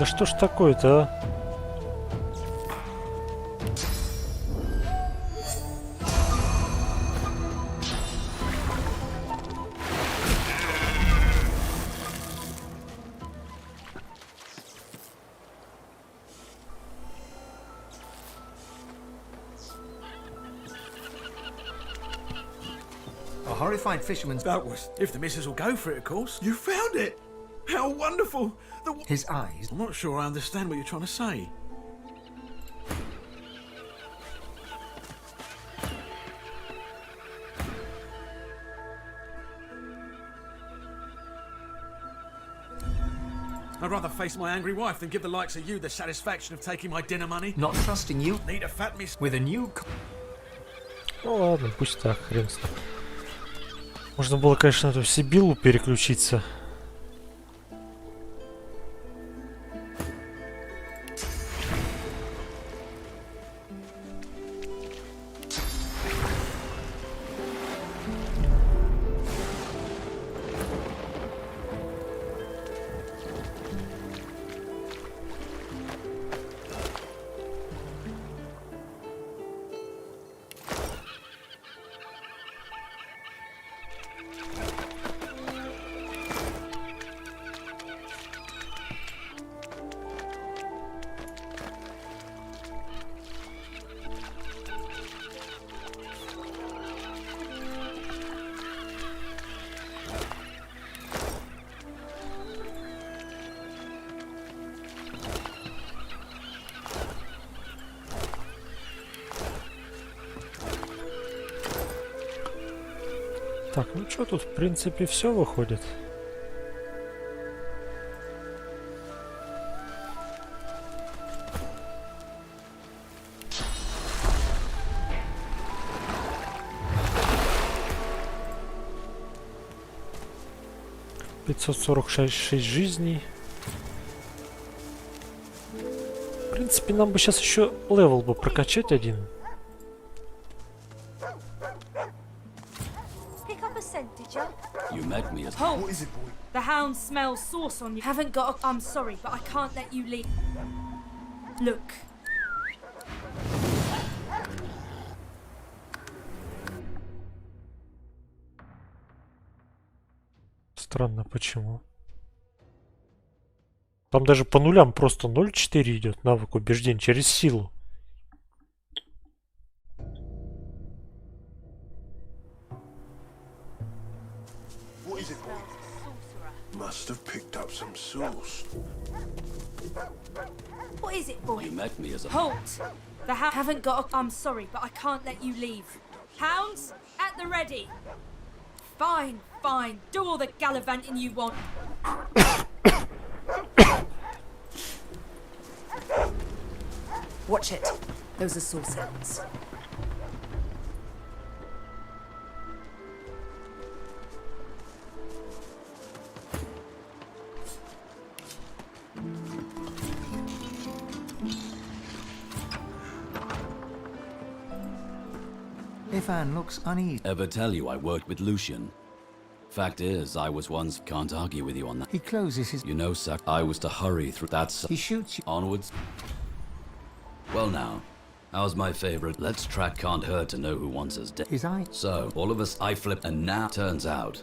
Да что ж такое-то, а? A horrified fisherman's... That was, if the missus will go for it, of course. You found it! How wonderful! His eyes... I'm not sure I understand what you're trying to say. I'd rather face my angry wife than give the likes of you the satisfaction of taking my dinner money. Not trusting you... Need a fat miss... With a new... Ну ладно, пусть так, хрен с ним. Можно было, конечно, на эту Сибиллу переключиться. Так, ну что тут, в принципе, все выходит. «546 жизней». В принципе, нам бы сейчас еще левел бы прокачать один. You met me as... Halt! What is it, boy? The hound smells sauce on you. Haven't got a... I'm sorry, but I can't let you leave. Look. Странно, почему? Там даже по нулям просто 0,4 идет навык убеждения через силу. What is it, boy? Must have picked up some sauce. What is it, boy? You met me as a... Halt! The hound... Haven't got a... I'm sorry, but I can't let you leave. Hounds, at the ready. Fine, fine. Do all the gallivanting you want. Watch it. Those are sauce hounds. Ivan looks uneasy. Ever tell you I worked with Lucian? Fact is, I was once... Can't argue with you on that. He closes his... You know, sir, I was to hurry through that... He shoots you. Onwards. Well now, how's my favorite? Let's track can't hurt to know who wants us dead. His eye. So, all of us, I flip, and now turns out...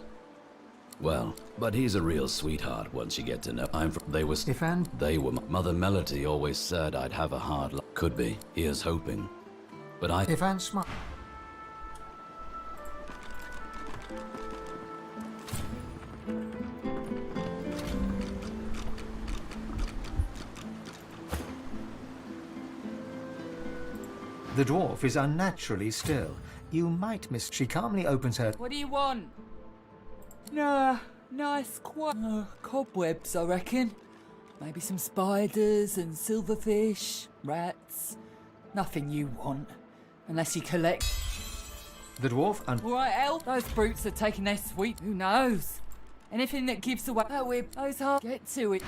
Well, but he's a real sweetheart once you get to know. I'm from... They was... Ivan. They were... Mother Melody always said I'd have a hard life. Could be. Here's hoping. But I... Ivan smart. The dwarf is unnaturally still. You might miss... She calmly opens her... What do you want? Nah, nice cobwebs, I reckon. Maybe some spiders and silverfish, rats. Nothing you want, unless you collect... The dwarf and... All right, elf. Those brutes are taking their sweet. Who knows? Anything that gives away... Oh, whip. Those hard... Get to it.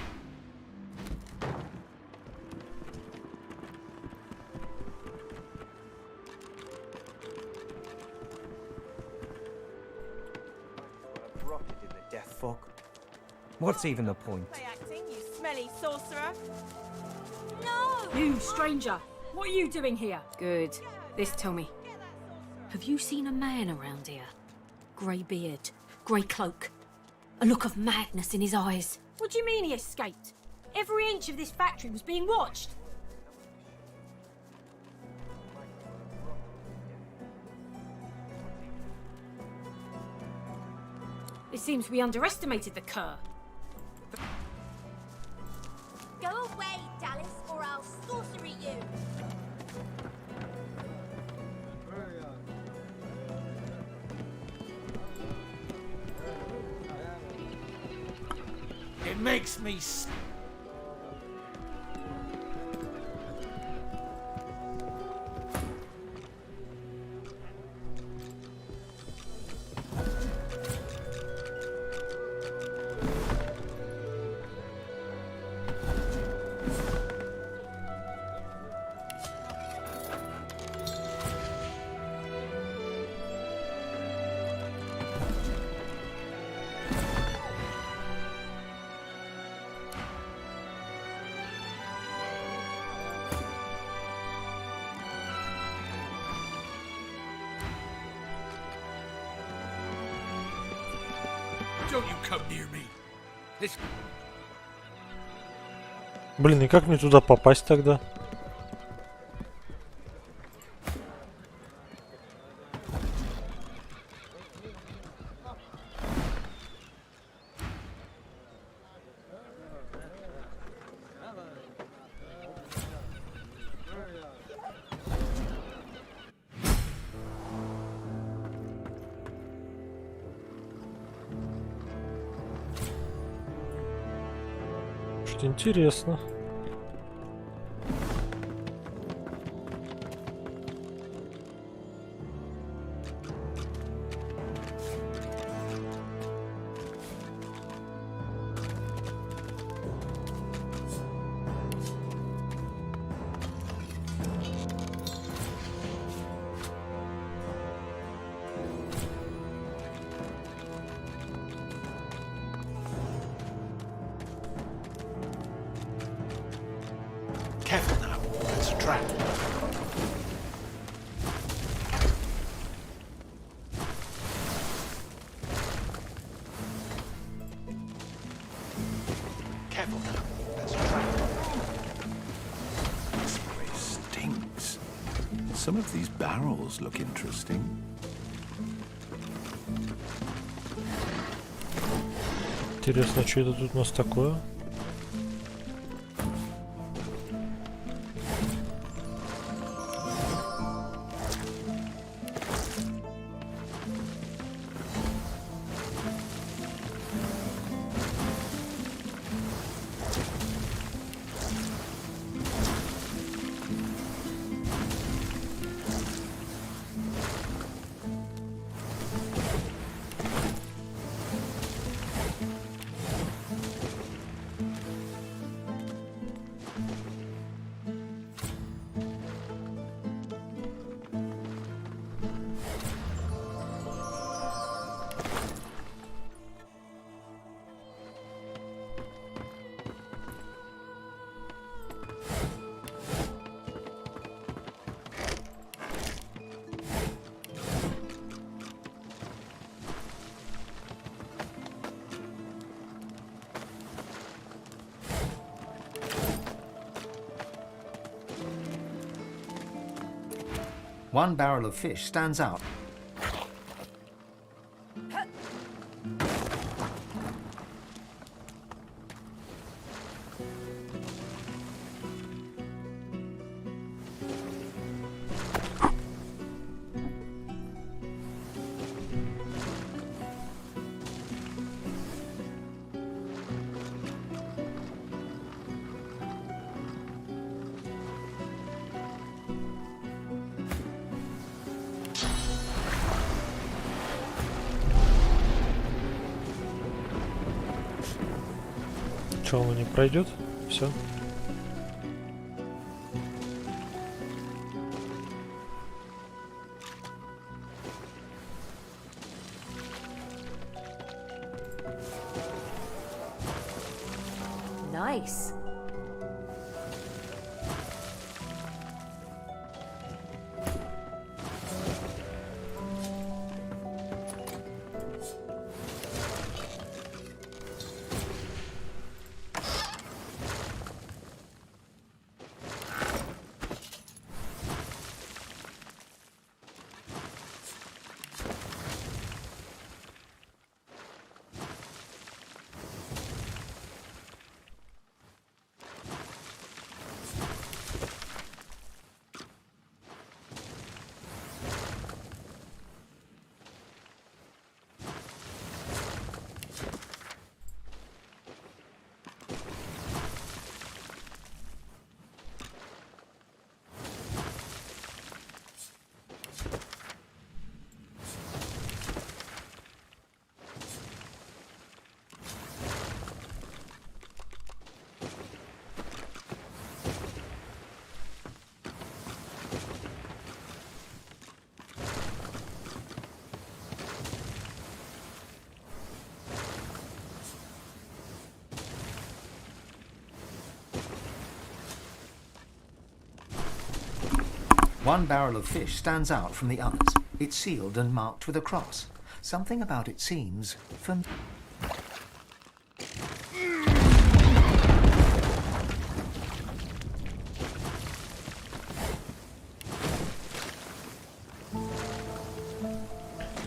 In the death fog. What's even the point? smelly sorcerer. No! You, stranger, what are you doing here? Good. This, tell me. Have you seen a man around here? Grey beard, grey cloak, a look of madness in his eyes. What do you mean he escaped? Every inch of this factory was being watched. It seems we underestimated the cur. Go away, Dallas, or I'll sorcery you. It makes me Don't you come near me. This... Блин, и как мне туда попасть тогда? Что-то интересно. Careful now. It's a trap. Careful now. That's a trap. This place stinks. Some of these barrels look interesting. Интересно, что это тут у нас такое? One barrel of fish stands out. Что, он не пройдет? Все. Nice. One barrel of fish stands out from the others. It's sealed and marked with a cross. Something about it seems familiar.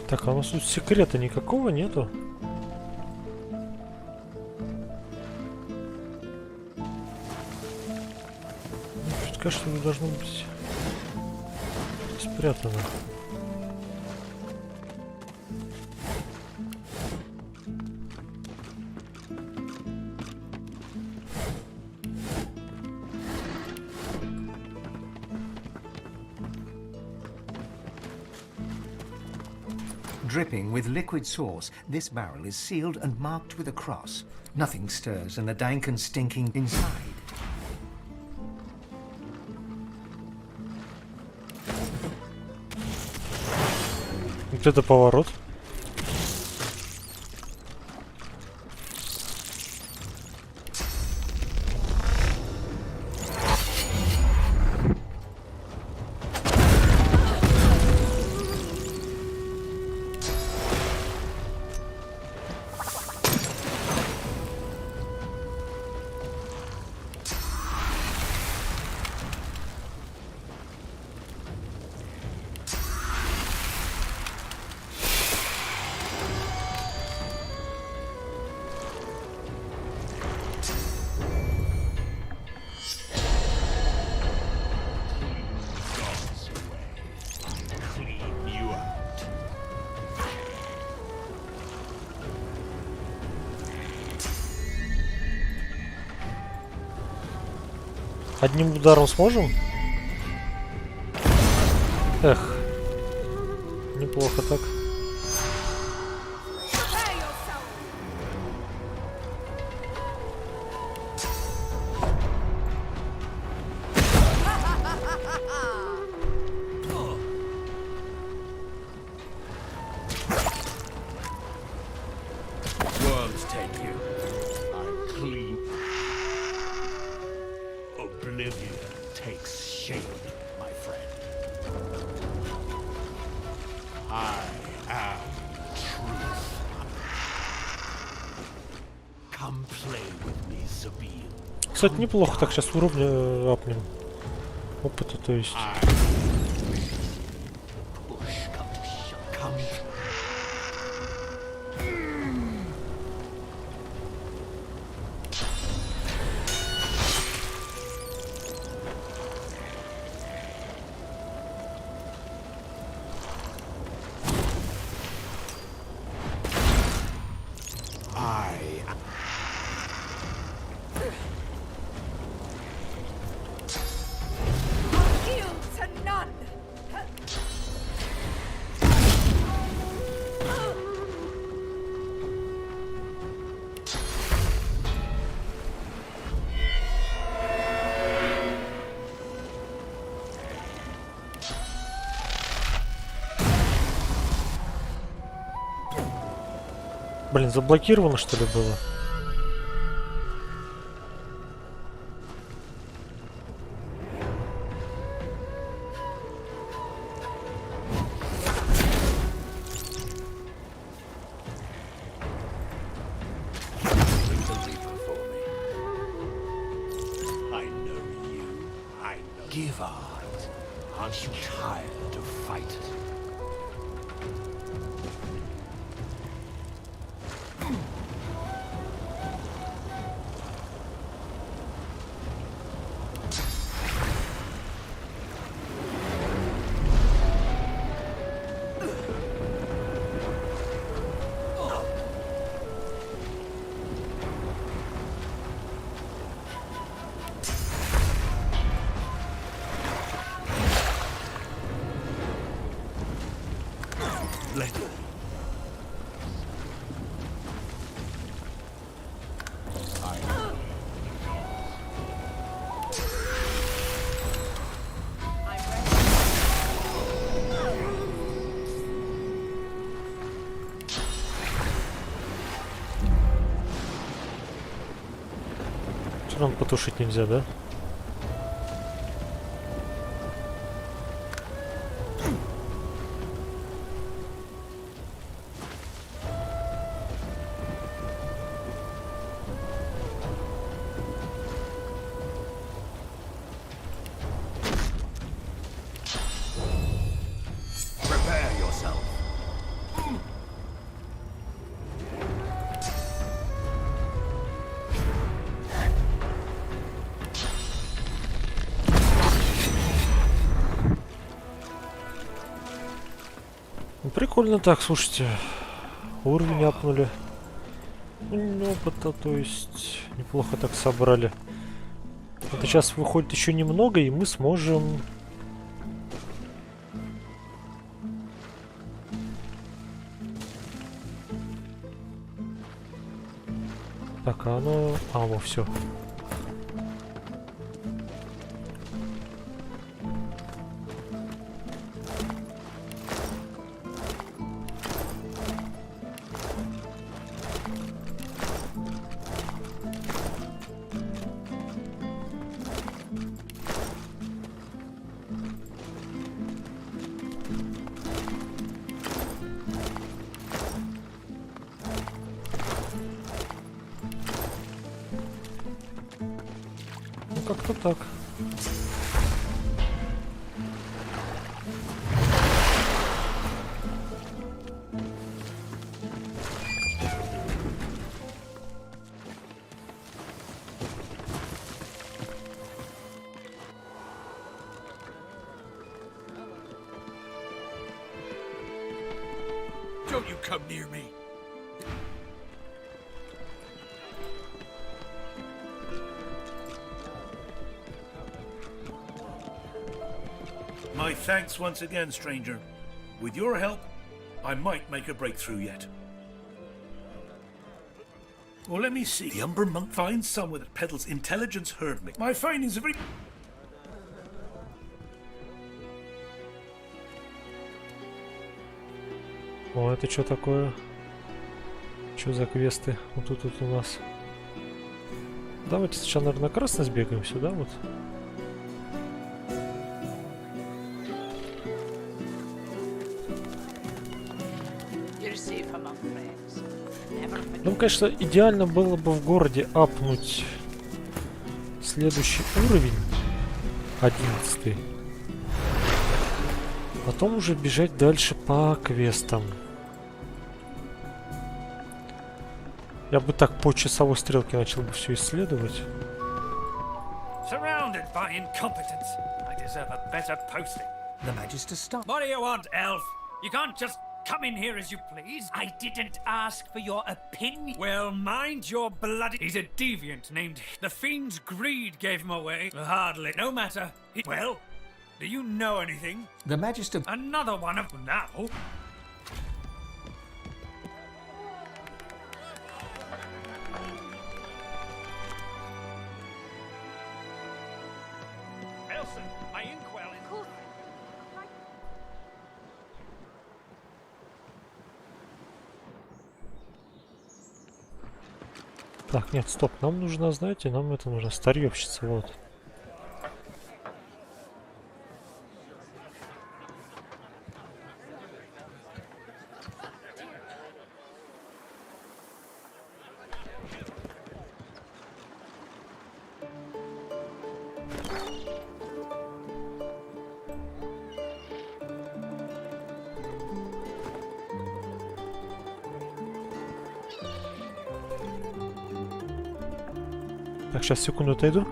Так, а у нас тут секрета никакого нету. Чуть кажется, что должно быть спрятано. Dripping with liquid sauce, this barrel is sealed and marked with a cross. Nothing stirs and the dank and stinking inside. Вот это поворот. Одним ударом сможем? Эх, неплохо так. Worms take you. I'm clean. Oblivion takes shape, my friend. I am truth. Come play with me, Zabeel. Кстати, неплохо так сейчас уровня апнем. Опыта, то есть. Блин, заблокировано что ли было? Give art. Aren't you tired of fighting? Все равно потушить нельзя, да? Prepare yourself. Ну, прикольно так, слушайте. Уровень апнули. Опыта, то есть неплохо так собрали. Это сейчас выходит еще немного, и мы сможем... Так, а оно... А, во, все. Как-то так. Don't you come near me. My thanks once again, stranger. With your help, I might make a breakthrough yet. Well, let me see. The Umber Monk finds someone that peddles intelligence herb mix. My findings are very... О, это что такое? Что за квесты? Вот тут у нас. Давайте сначала, наверное, на красный сбегаем сюда вот. Ну, конечно, идеально было бы в городе апнуть следующий уровень, 11-й. Потом уже бежать дальше по квестам. Я бы так по часовой стрелке начал бы все исследовать. Surrounded by incompetence, I deserve a better posting. The Magister stopped. What do you want, elf? You can't just come in here as you please. I didn't ask for your opinion. Well, mind your bloody... He's a deviant named... The Fiend's greed gave him away. Hardly. No matter. Well, do you know anything? The Magister... Another one of... Now? Elson, my inkwell is... Так, нет, стоп, нам нужно, знаете, нам это нужно старьевщица, вот. Так, сейчас, секунду, отойду.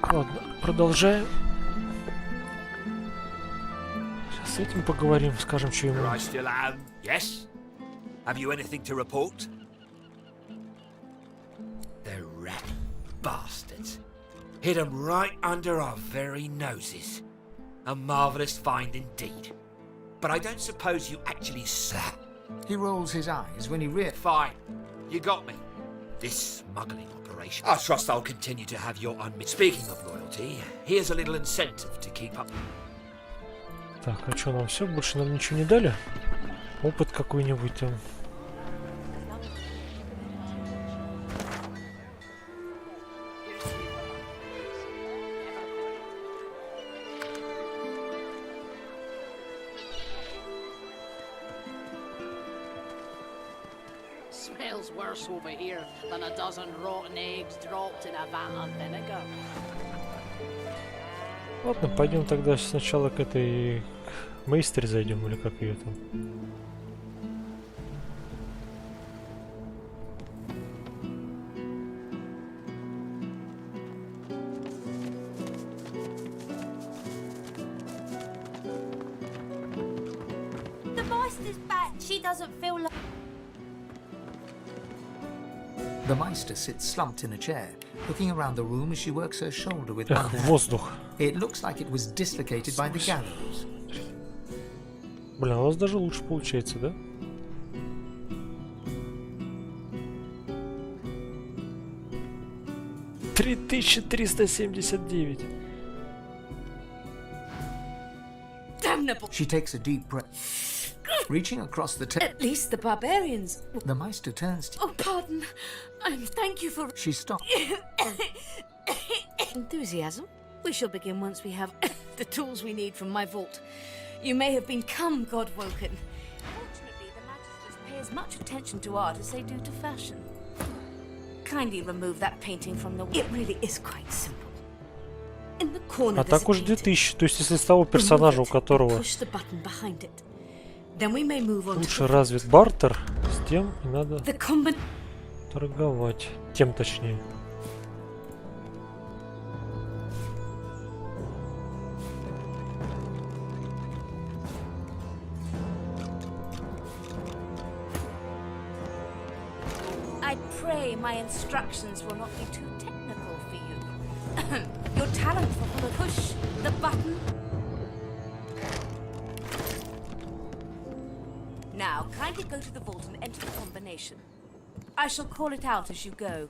Ладно, продолжаем. Сейчас с этим поговорим, скажем, что ему. I still am. Yes? Have you anything to report? The rat bastards. Hid 'em right under our very noses. A marvellous find indeed. But I don't suppose you actually sat. He rolls his eyes when he Fine. You got me. This smuggling operation. I trust I'll continue to have your Speaking of loyalty, here's a little incentive to keep up. Так, а что, нам все? Больше нам ничего не дали? Опыт какой-нибудь там. Smells worse over here than a dozen rotten eggs dropped in a vat of vinegar. Ладно, пойдем тогда сначала к этой мейстер зайдем, или как ее там. The Meister's back. She doesn't feel like... The Meister sits slumped in a chair, looking around the room as she works her shoulder with one hand. Воздух. It looks like it was dislocated by the gallows. Блин, у вас даже лучше получается, да? $3379. Damnable! She takes a deep breath. Reaching across the table. At least the barbarians. The Meister turns to... Oh, pardon. Thank you for... She stops. Enthusiasm? We shall begin once we have the tools we need from my vault. You may have become God-woken. Fortunately, the Magisters pay as much attention to art as they do to fashion. Kindly remove that painting from the wall. It really is quite simple. In the corner А так уж 2000. То есть, если с того персонажа, у которого лучше развит бартер, с тем и надо торговать. Тем точнее. I pray my instructions will not be too technical for you. Your talent for the push, the button. Now, kindly go to the vault and enter the combination. I shall call it out as you go.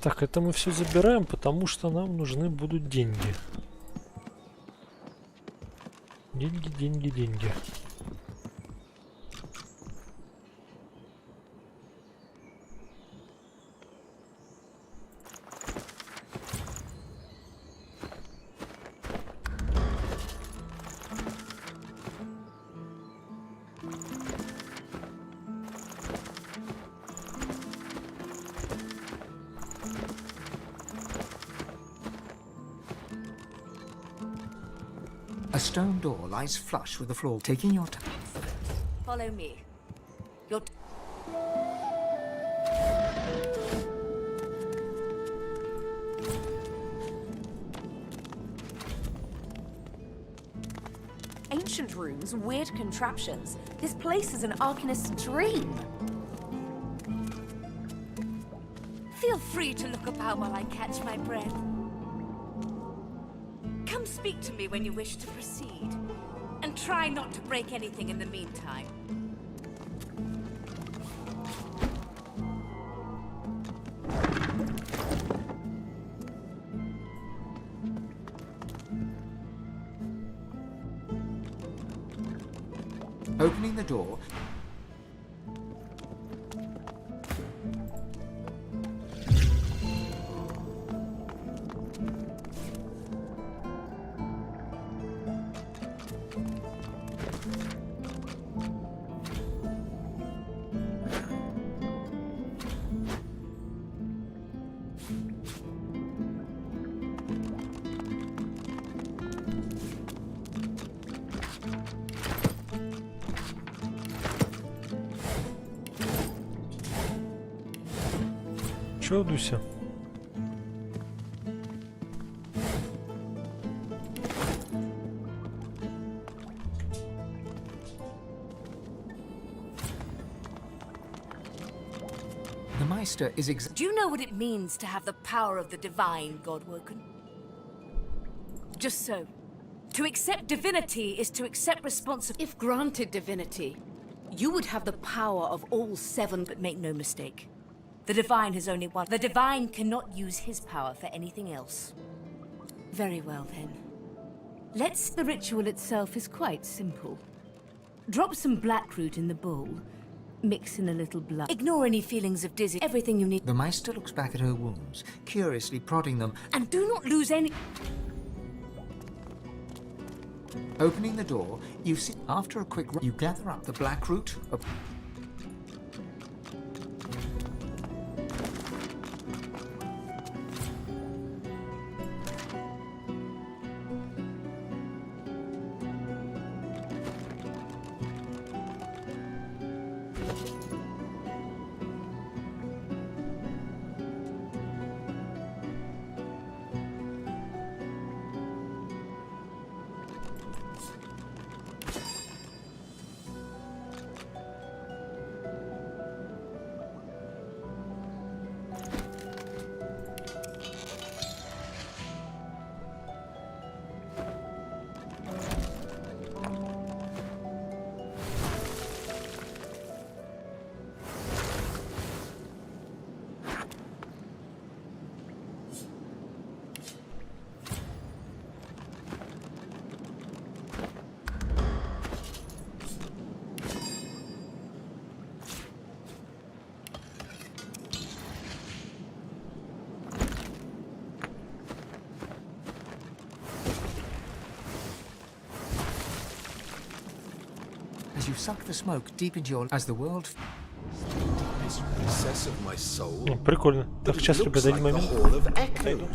Так, это мы все забираем, потому что нам нужны будут деньги. Деньги, деньги, деньги. A stone door lies flush with the floor. Taking your time. Follow me. Your Ancient rooms, weird contraptions. This place is an Arcanist's dream. Feel free to look about while I catch my breath. Come speak to me when you wish to proceed. And try not to break anything in the meantime. Opening the door, Чё, Дуся? the Meister is Do you know what it means to have the power of the divine, Godwoken? Just so. To accept divinity is to accept responsibility. If granted divinity, you would have the power of all seven, but make no mistake. The divine has only one. The divine cannot use his power for anything else. Very well, then. The ritual itself is quite simple. Drop some blackroot in the bowl. Mix in a little blood. Ignore any feelings of dizzy. Everything you need. The Meister looks back at her wounds, curiously prodding them. And do not lose any... Opening the door, you see. After a quick you gather up the blackroot. As you suck the smoke deep into your... As the world... This recess of my soul. Прикольно. Так, сейчас, ребята, один момент. Найду.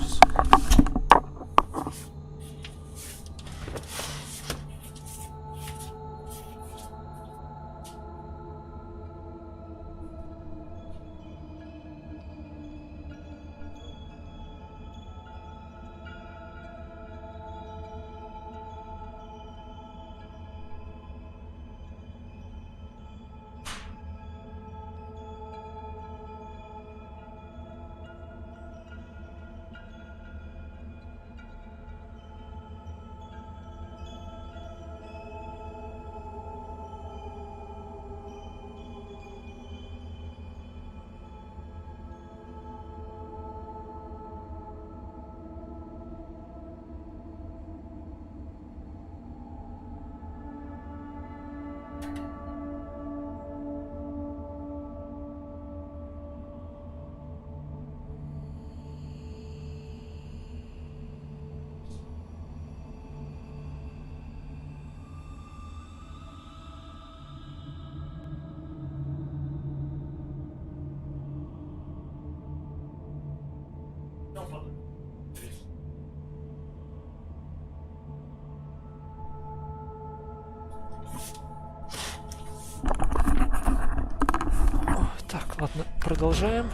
Ладно, продолжаем.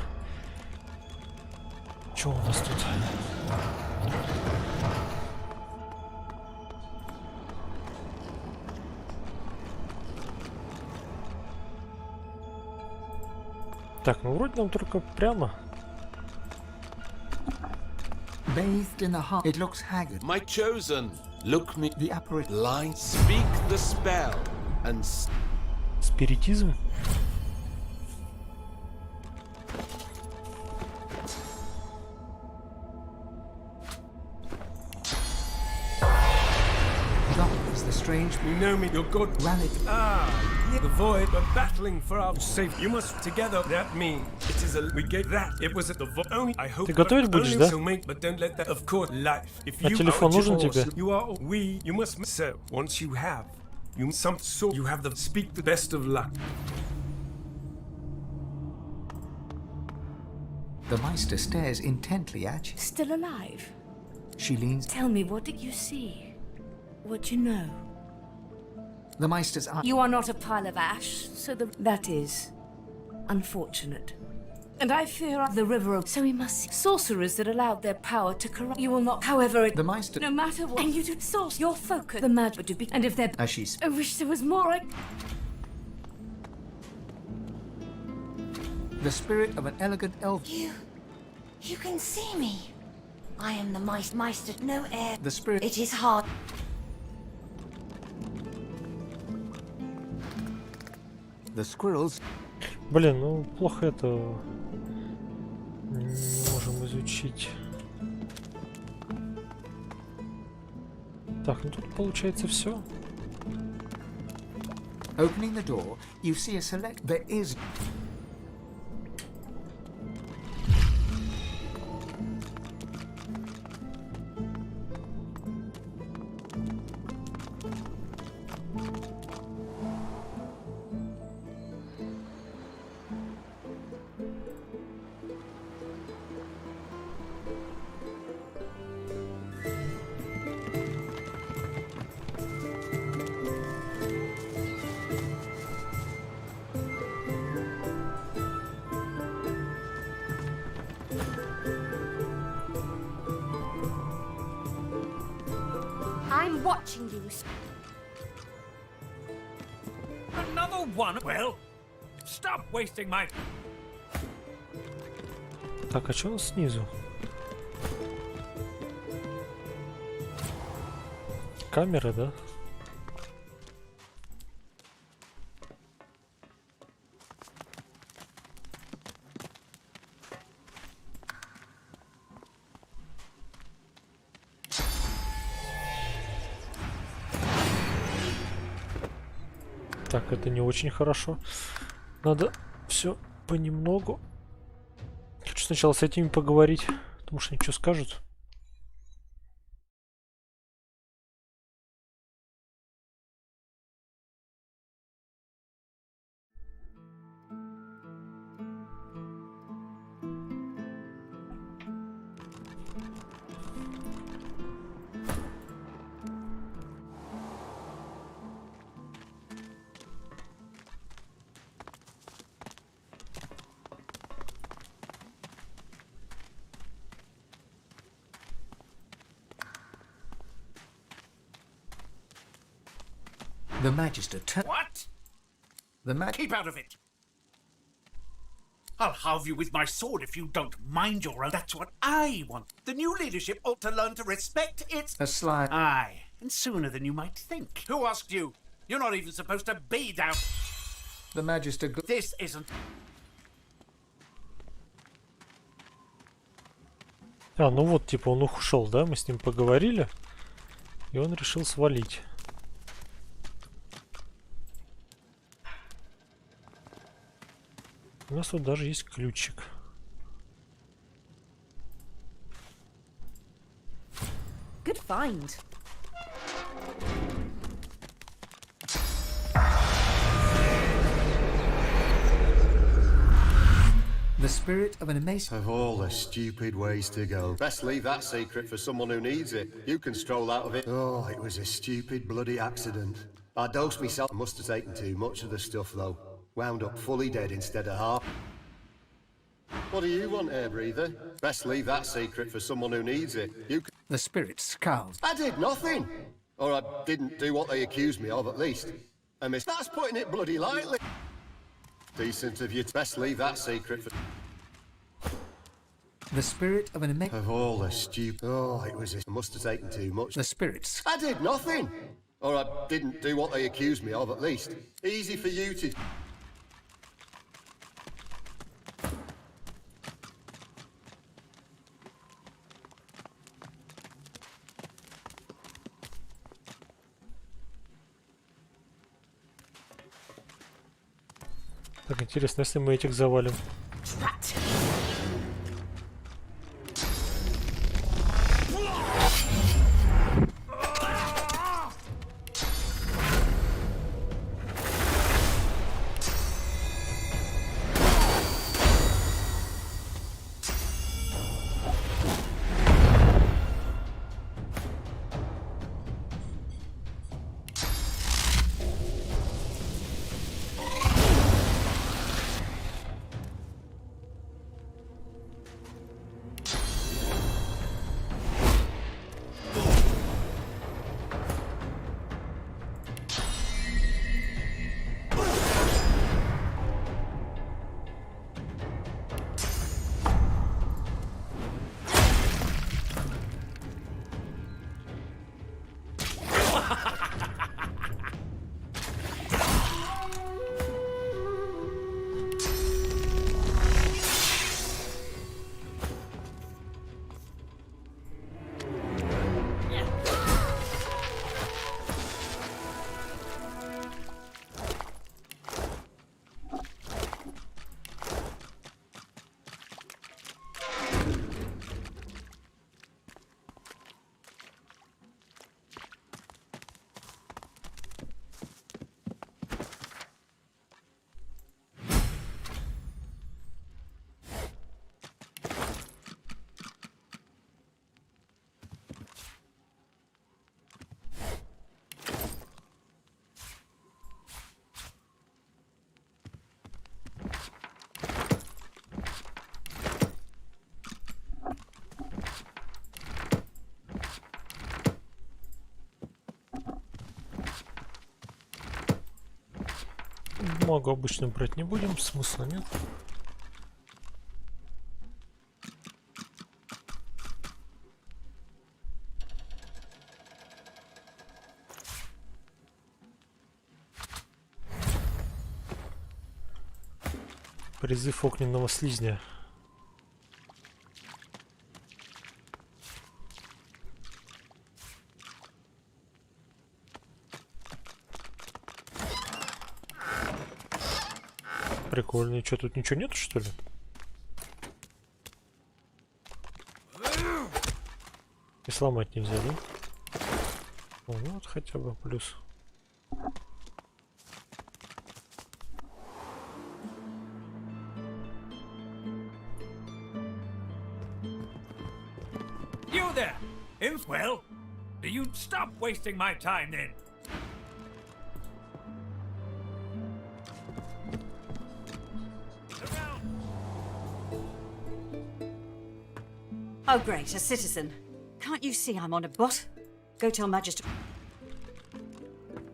Что у нас тут? Так, ну вроде нам только прямо. Bathed in the heart, it looks haggard. My chosen, look me The apparition. line, speak the spell, and Спиритизм? Darkness, the strange You know me, you're good. rallied. The void, but battling for our safety. You must together. That mean it is a we get that. It was at the void. Only I hope. Ты готовить будешь, да? But don't let that. Of course, life. If А you телефон are нужен divorced, тебе? You are. We. You must. So once you have, you some sort. You have the speak the best of luck. The Meister stares intently at you. Still alive? She leans. Tell me, what did you see? What do you know? The Meister's eye. You are not a pile of ash, so that is unfortunate. And I fear the river of... So we must see sorcerers that allowed their power to corrupt. You will not, however... The Meister... No matter what... And you do source your focus. The magic to be... And if they're... As she's... I wish there was more... The spirit of an elegant elf. You can see me. I am the Meister. No air. The spirit... It is hard. The squirrels. Блин, ну плохо это не можем изучить. Так, ну тут получается все. Opening the door, you see a select. There is. I'm watching you. Another one? Well, stop wasting my... Так, а что у нас снизу? Камера, да? Так, это не очень хорошо. Надо все понемногу. Хочу сначала с этими поговорить, потому что они что скажут. The Magister. What? The Keep out of it! I'll halve you with my sword if you don't mind your own. That's what I want. The new leadership ought to learn to respect its... A slide. Aye, and sooner than you might think. Who asked you? You're not even supposed to be down... The Magister. This isn't... А, ну вот, типа, он ушел, да? Мы с ним поговорили, и он решил свалить. У нас тут даже есть ключик. Good find. The spirit of an emaciated. Of all the stupid ways to go. Best leave that secret for someone who needs it. You can stroll out of it. Oh, it was a stupid bloody accident. I dosed myself. Must have taken too much of the stuff though. Wound up fully dead instead of half. What do you want, air breather? Best leave that secret for someone who needs it. You c The spirit scowls. I did nothing! Or I didn't do what they accused me of, at least. I miss. That's putting it bloody lightly. Decent of you. Best leave that secret for... The spirit of an Of all the stupid... Oh, it was... I must have taken too much. The spirits. I did nothing! Or I didn't do what they accused me of, at least. Easy for you to... Так, интересно, если мы этих завалим. Бумагу обычно брать не будем, смысла нет. Призыв огненного слизня. Прикольно. И что, тут ничего нету, что ли? И сломать нельзя, да? О, ну вот хотя бы плюс. You there! Well, do you stop wasting my time then? Oh, great, a citizen. Can't you see I'm on a bot? Go tell Magistrate.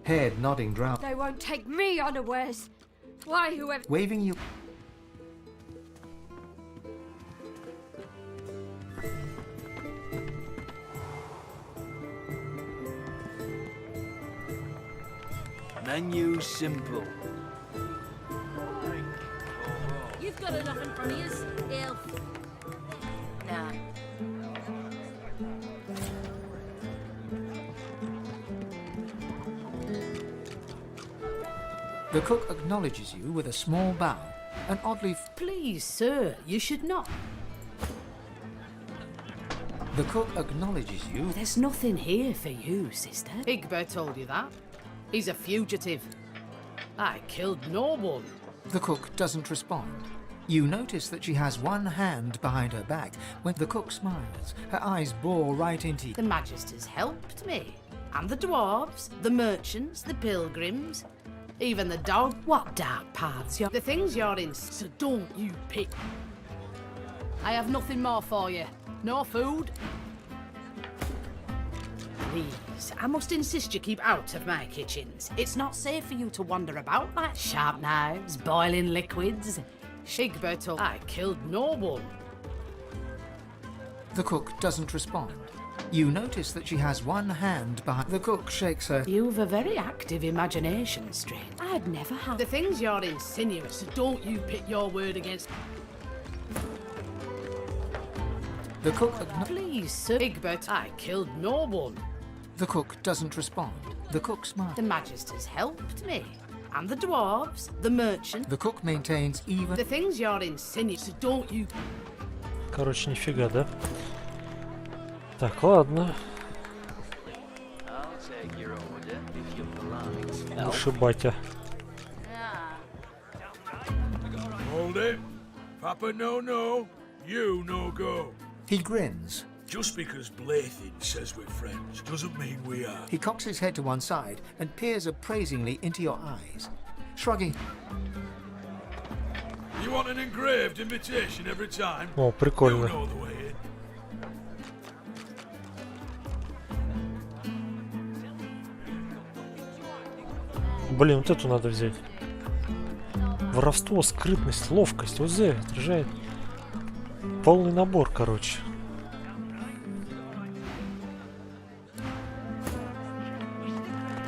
Head nodding drown. They won't take me unawares. Why, whoever... Waving you. Menu simple. You've got enough in front of you, elf. Nah. The cook acknowledges you with a small bow, and oddly... Please, sir, you should not. The cook acknowledges you... There's nothing here for you, sister. Igbe told you that. He's a fugitive. I killed no one. The cook doesn't respond. You notice that she has one hand behind her back. When the cook smiles, her eyes bore right into you. The Magisters helped me. And the dwarves, the merchants, the pilgrims, even the dog. What dark paths you're... The things you're in, so don't you pick. I have nothing more for you. No food. Please, I must insist you keep out of my kitchens. It's not safe for you to wander about like sharp knives, boiling liquids. Shigberto, I killed no one. The cook doesn't respond. You notice that she has one hand behind. The cook shakes her. You've a very active imagination, Strain. I'd never have. The things you're insinuating, so don't you pit your word against. The cook. Please, sir. Egbert, I killed no one. The cook doesn't respond. The cook smiles. The Magisters helped me. And the dwarves, the merchant. The cook maintains even. The things you're insinuating, so don't you. Короче, нифига, да? Так, ладно. Ушибатя. Hold it. Papa no, you no go. He grins. Just because Blathin says we're friends doesn't mean we are. He cocks his head to one side and peers appraisingly into your eyes. Shrugging. You want an engraved invitation every time? О, прикольно. You know the way in. Блин, вот эту надо взять. Воровство, скрытность, ловкость. ОЗ отражает. Полный набор, короче.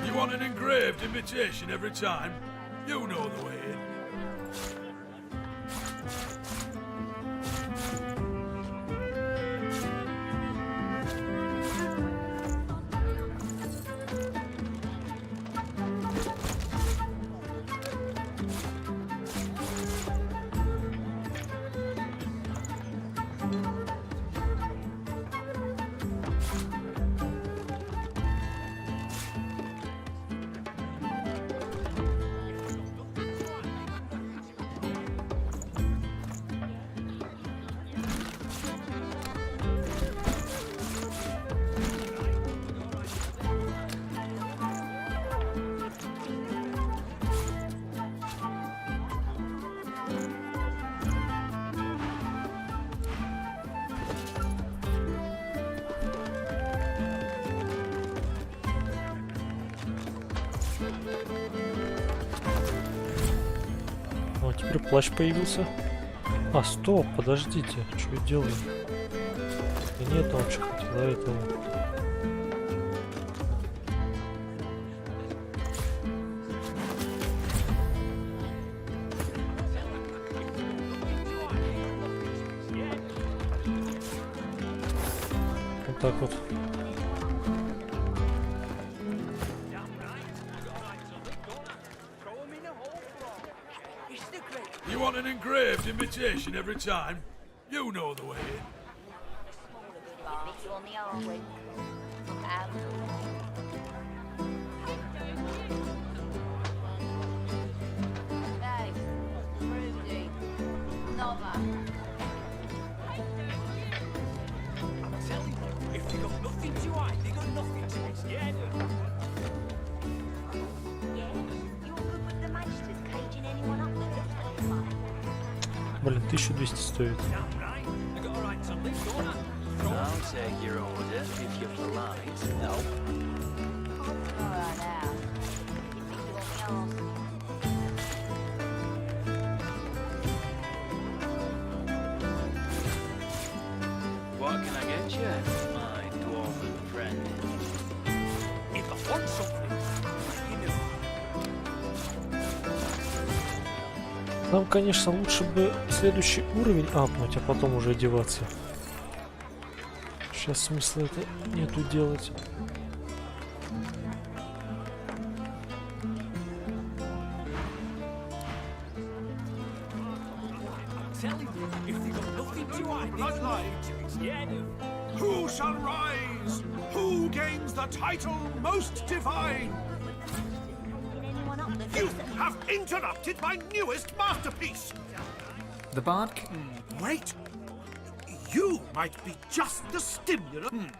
You want an engraved invitation every time? You know the way in. О, теперь плащ появился. А, стоп, подождите. Что я делаю? Я не это вообще хотел, а этого. Вот так вот. You want an engraved invitation every time? You know the way in. If they got nothing to hide, they got nothing to be scared of. Блин, 1200 стоит. I'll take your order if you're polite. No. What can I get you, my dwarven friend? If I want something, you know. Нам, конечно, лучше бы следующий уровень апнуть, а потом уже одеваться. Сейчас смысла это нету делать. Who shall rise? Who gains the title most divine? You have interrupted my newest masterpiece! The bard. Wait! You might be just the stimulant.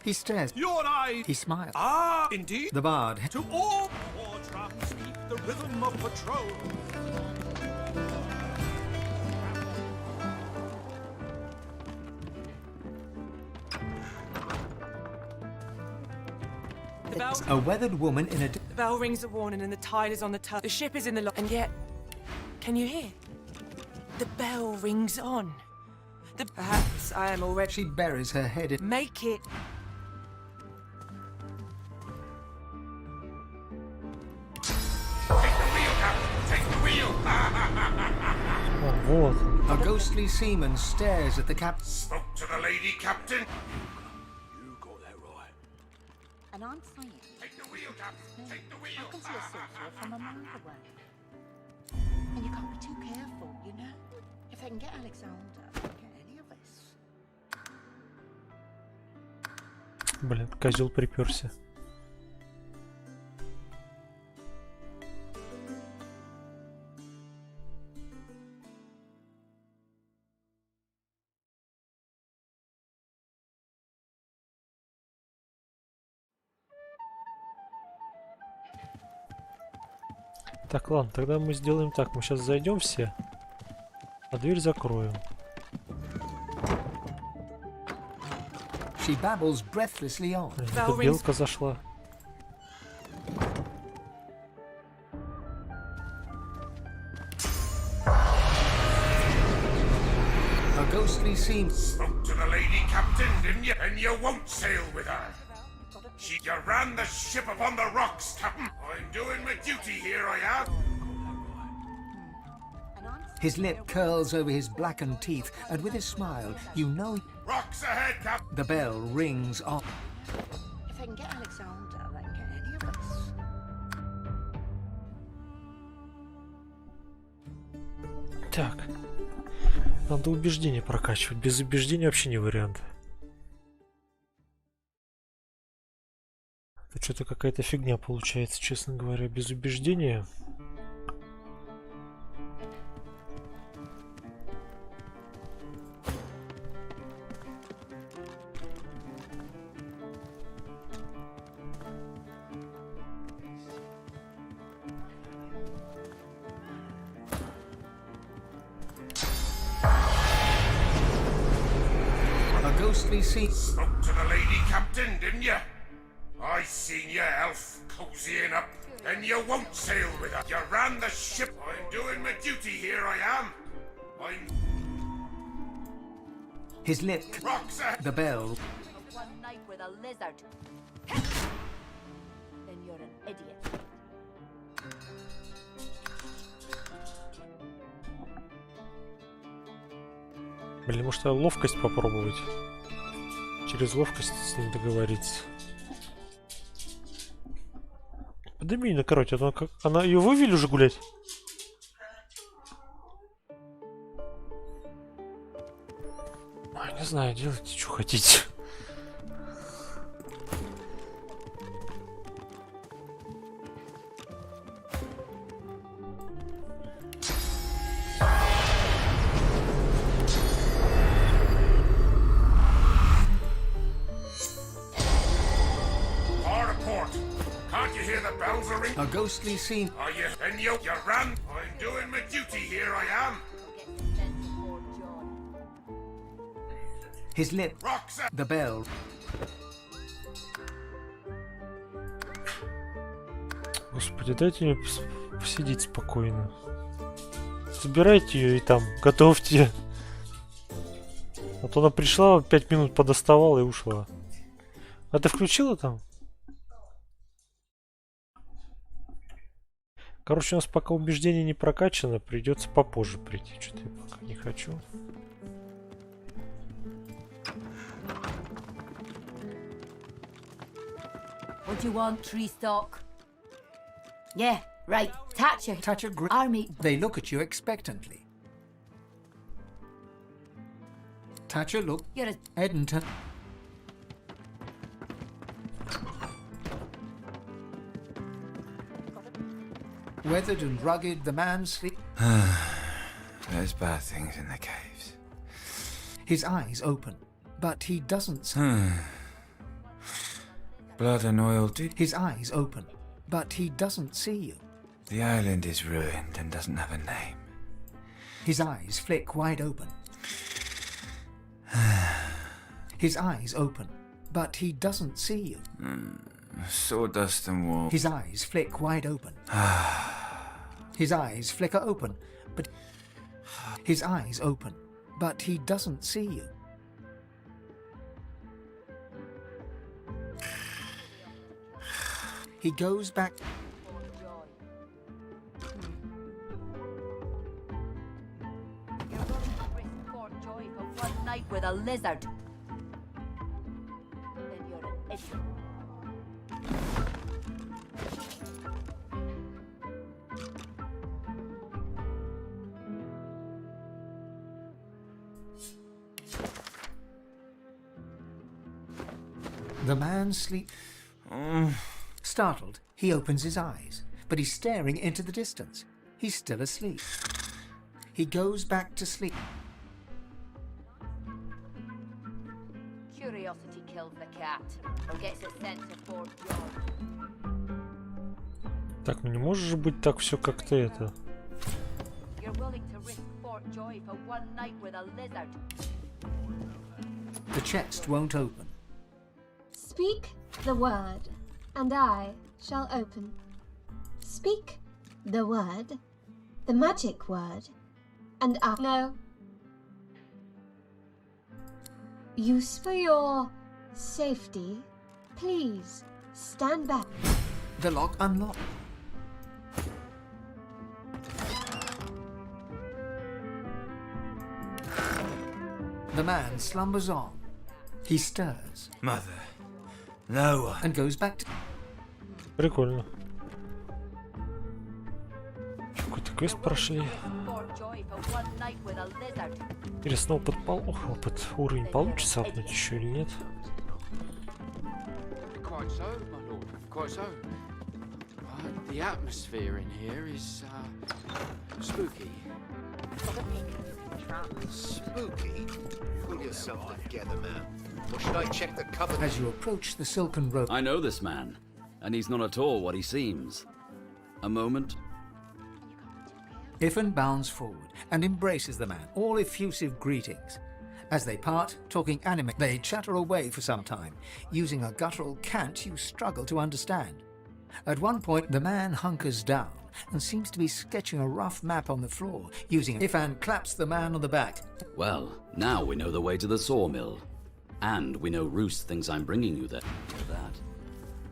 He stares. Your eyes. He smiles. Ah, indeed. The bard. To all war drums beat the rhythm of patrol. A weathered woman in a... The bell rings a warning and the tide is on the turn. The ship is in the lock, and yet... Can you hear? The bell rings on. Perhaps I am already... She buries her head in... Make it... Вот. A ghostly seaman stares at the captain. Spoke to the lady, Captain. And I'm saying, Take the wheel, Captain. Take the wheel. I can see a sorcerer from a mile away. And you can't be too careful, you know? If they can get Alexander, they can get any of us. Блин, козел приперся. Так, ладно, тогда мы сделаем так. Мы сейчас зайдем все, а дверь закроем. She babbles breathlessly on. Эта белка зашла. A ghostly seaman... Spoke to the lady, Captain, didn't you? And you won't sail with her. You ran the ship upon the rocks, Captain. I'm doing my duty here, I am. His lip curls over his blackened teeth, and with his smile, you know... Rocks ahead, Captain. The bell rings on. If they can get Alexander, they can get any of us. Так. Надо убеждение прокачивать. Без убеждения вообще не вариант. Это что-то какая-то фигня получается, честно говоря, без убеждения. A ghostly seaman... Spoke to the lady, Captain, didn't you? I seen you, elf, cozying up, and you won't sail with her. You ran the ship. I'm doing my duty here, I am. His lip... Rocks ahead. The bell... One night with a lizard. Then you're an idiot. Блин, может ловкость попробовать? Через ловкость с ним договориться. Подними на короче, она как... Она ее вывели уже гулять? Ой, не знаю, делайте, что хотите. A ghostly scene. Are you? And you ran. I'm doing my duty here, I am. His lip. The bell. Господи, дайте мне посидеть спокойно. Забирайте ее и там, готовьте. А то она пришла, 5 минут подоставала и ушла. А ты включила там? Короче, у нас пока убеждение не прокачано, придется попозже прийти. Что-то я пока не хочу. What do you want, tree stalk? Yeah, right. Thatcher. Thatcher Army. They look at you expectantly. Thatcher, look. You're a... Edmonton. Weathered and rugged, the man sleeps. There's bad things in the caves. His eyes open, but he doesn't. Blood and oil did. His eyes open, but he doesn't see you. The island is ruined and doesn't have a name. His eyes flick wide open. His eyes open, but he doesn't see you. Sawdust and war. His eyes flick wide open. His eyes flicker open, but his eyes open, but he doesn't see you. He goes back. You're willing to risk Fort Joy for one night with a lizard. Then you're an idiot. The man sleeps. Startled, he opens his eyes, but he's staring into the distance. He's still asleep. He goes back to sleep. Curiosity kills the cat, or gets it sent to Fort Joy. Так, ну не может же быть так все как-то это. You're willing to risk Fort Joy for one night with a lizard. The chest won't open. Speak the word, and I shall open. Speak the word, the magic word, and I... No. Use for your safety, please stand back. The lock unlocked. The man slumbers on. He stirs. Mother. No. And goes back to... Прикольно. Какой-то квест прошли. Или снова подпал. Ох, опыт. Уровень получится апнуть еще или нет? Quite so, my lord. Quite so. The atmosphere in here is spooky. Spooky? Pull yourself together, man. Or should I check the cupboard? As you approach the silken rope... I know this man, and he's not at all what he seems. A moment. Iffin bounds forward and embraces the man, all effusive greetings. As they part, talking anime, they chatter away for some time, using a guttural cant you struggle to understand. At one point, the man hunkers down and seems to be sketching a rough map on the floor, using it. Iffin claps the man on the back. Well, now we know the way to the sawmill. And we know Roost thinks I'm bringing you there. That.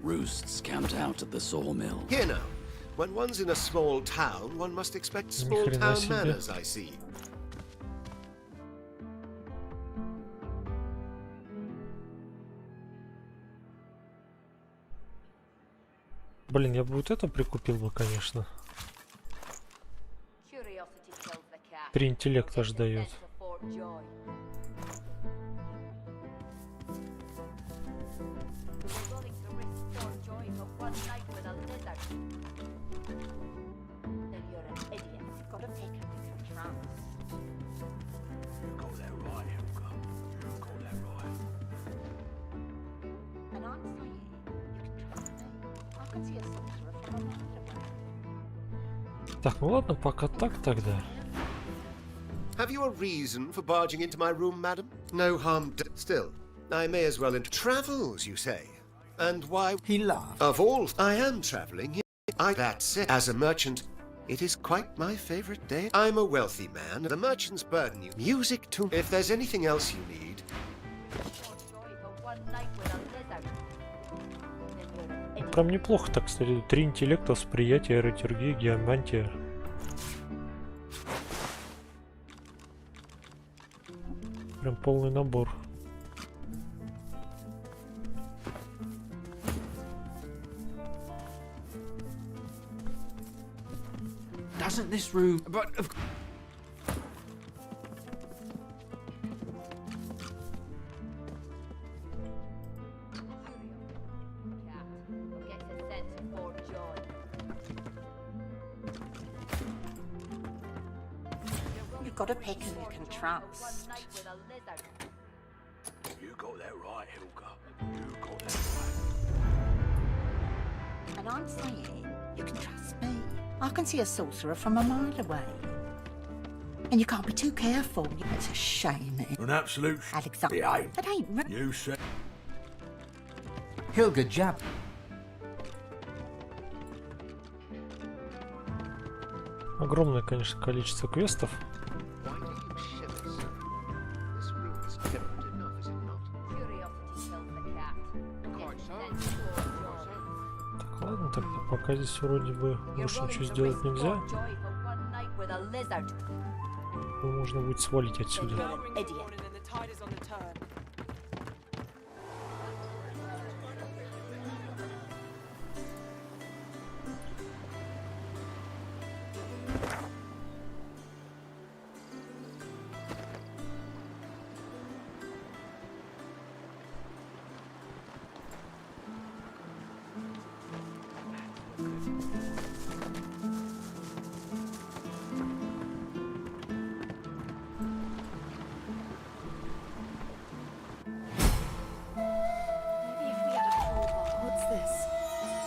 Roost's camped out at the sawmill. Here now. When one's in a small town, one must expect small town manners, I see. Блин, я бы вот это прикупил бы, конечно. 3 интеллекта аж дает. Так, ну ладно, пока так тогда. Have you a reason for barging into my room, madam? No harm still. I may as well travels, you say? And why? He laughed. Of all, I am travelling. That's it. As a merchant, it is quite my favorite day. I'm a wealthy man. The merchants burden you. Music too. If there's anything else you need. Прям неплохо так, кстати. 3 интеллекта, восприятие, аэротергия, геомантия. Прям полный набор. Doesn't this room... But... You've got a pick and you can trust. You got that right, Hilka. You got that right. And I'm saying, you can trust me. I can see a sorcerer from a mile away. And you can't be too careful. It's a shame. An absolute Alexander. It ain't. It ain't right. You said. Hilga jabbed. Огромное, конечно, количество квестов. Так, ладно, тогда пока здесь вроде бы больше ничего сделать нельзя. Но можно будет свалить отсюда.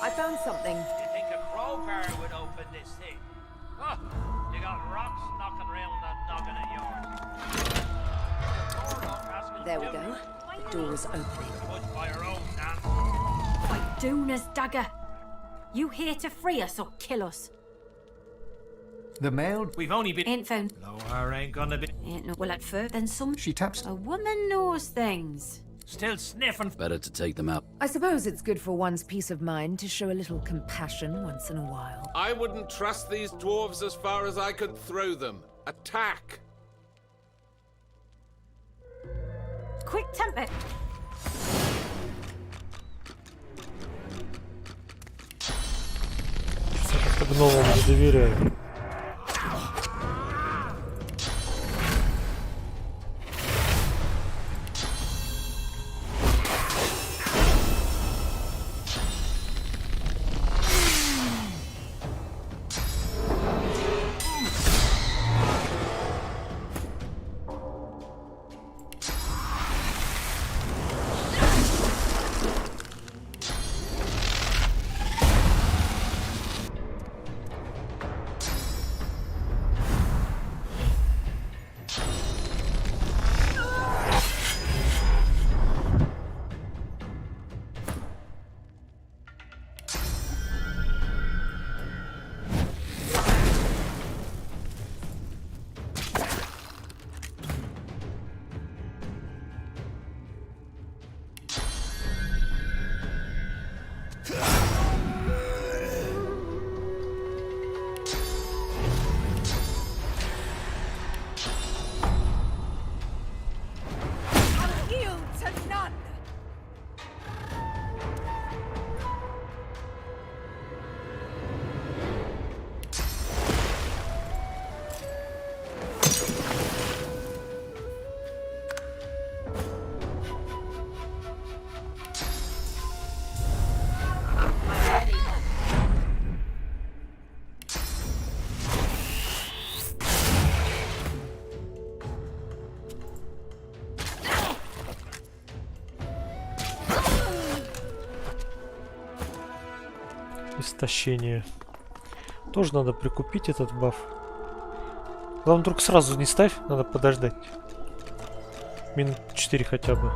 I found something. You think a crowbar would open this thing? Oh, you got rocks knocking around that noggin of yours. There we go. The door's opening. Put by your own hand. By Doona's dagger. You here to free us or kill us? The mail. We've only been. Ain't found. Lower ain't gonna be. Ain't no. Well, at first, then some. She taps. A woman knows things. Still sniffing. Better to take them out. I suppose it's good for one's peace of mind to show a little compassion once in a while. I wouldn't trust these dwarves as far as I could throw them. Attack! Quick temper. Я как-то гномам не доверяю. Истощение. Тоже надо прикупить этот баф. Главное, только сразу не ставь, надо подождать. Минут 4 хотя бы.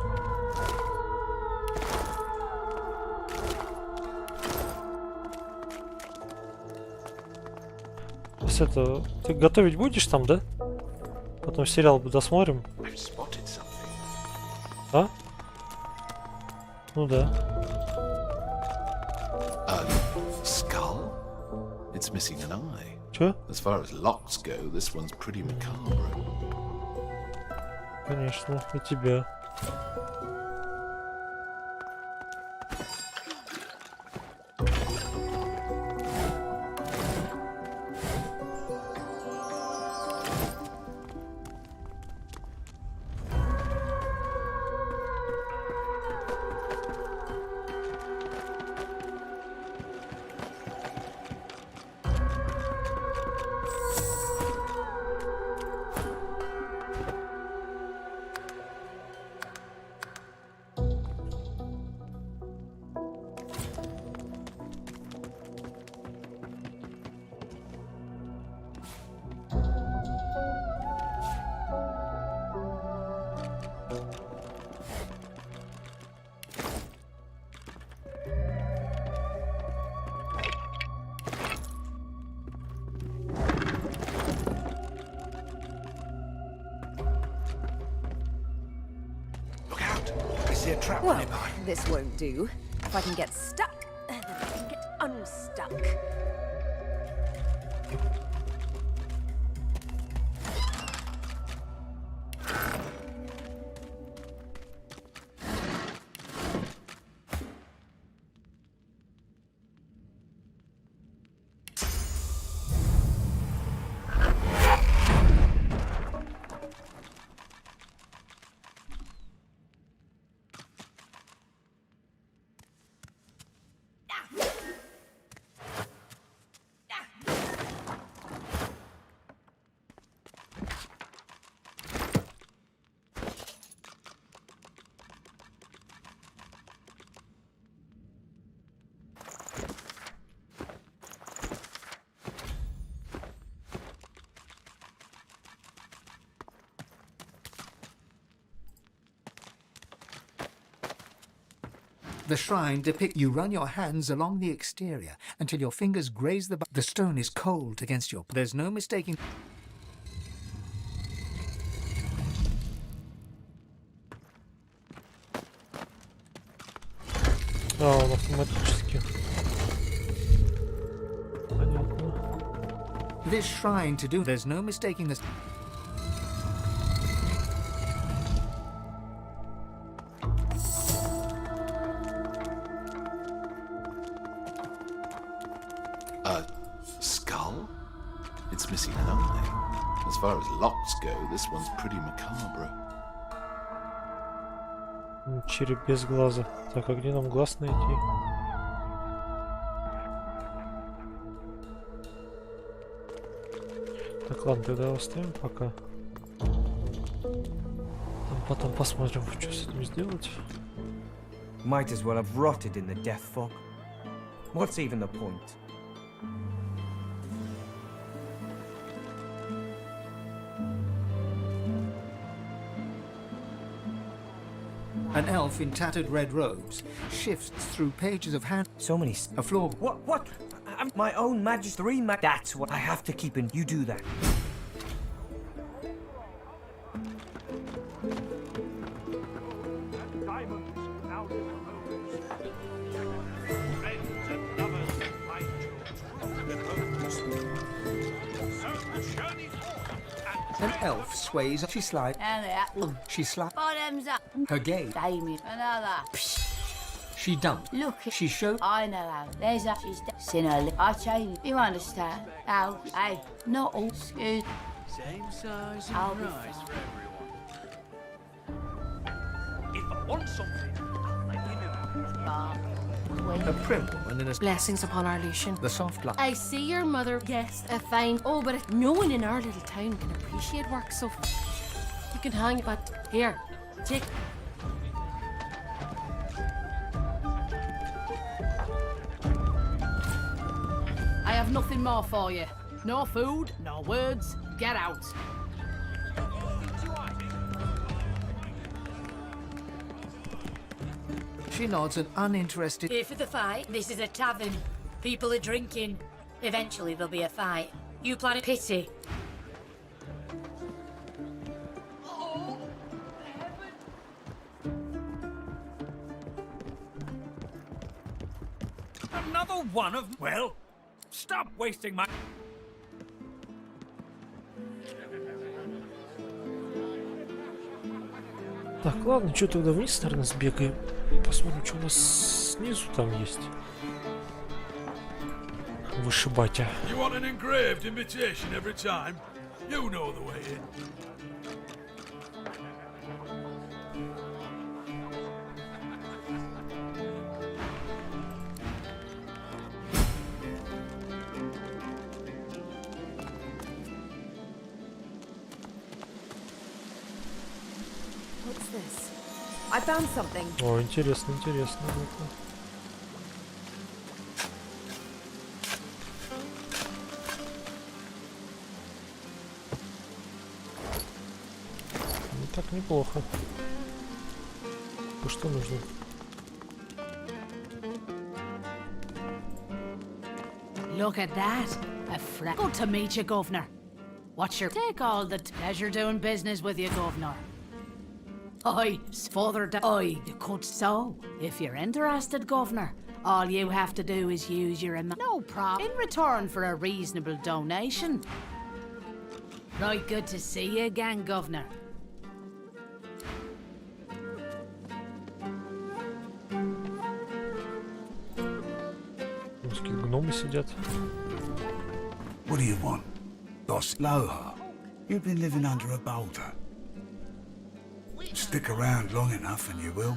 То есть это... Ты готовить будешь там, да? Потом сериал досмотрим. А? Ну да. It's missing an eye. Чё? As far as locks go, this one's pretty macabre. Конечно, и тебя. see a trap Well, nearby. this won't do. If I can get stuck, then I can get unstuck. The shrine depicts you run your hands along the exterior until your fingers graze the stone is cold against your... There's no mistaking... А, он автоматически. Понятно. This shrine to do... There's no mistaking this... Skull? It's missing an eye. As far as locks go, this one's pretty macabre. Череп без глаза. Так, а где нам глаз найти? Так, ладно, тогда оставим пока. Потом посмотрим, что с этим сделать. Might as well have rotted in the death fog. What's even the point? An elf in tattered red robes shifts through pages of hand... So many... A floor... What? I'm my own magic 3 That's what I have to keep in. You do that. An elf sways... She slides... She slaps... Bottoms up. Her gaze... Damien. Another. She dumps... Look. She shows... I know how. There's a... She's seen her lip. I changed. You understand? How? Hey, not all. Excuse. Same size I'll and be price for everyone. If I want something, I'll let you know. A prim woman in a... Blessings upon our Lucian. The soft light... I see your mother guessed a fine. Oh, but no one in our little town can appreciate work so... You can hang it, but here, take... I have nothing more for you. No food, no words. Get out. She nods an uninterested... Here for the fight. This is a tavern. People are drinking. Eventually there'll be a fight. You plan a pity. Another one of... Well, stop wasting my... Так, ладно, что тогда вниз, наверное, сбегаем. Посмотрим, что у нас снизу там есть. Вышибатя. You want an engraved invitation every time? You know the way in. What's this? I found something. О, интересно, интересно. Ну-ка. Ну так неплохо. Ну что нужно? Look at that. A friend. Good to meet you, Governor. What's your... Take all the pleasure doing business with you, Governor. Aye, further down. Aye, you could so. If you're interested, Governor, all you have to do is use your no problem in return for a reasonable donation. Right, good to see you again, Governor. Русские гномы сидят. What do you want? Boss Loha, you've been living under a boulder. Stick around long enough and you will.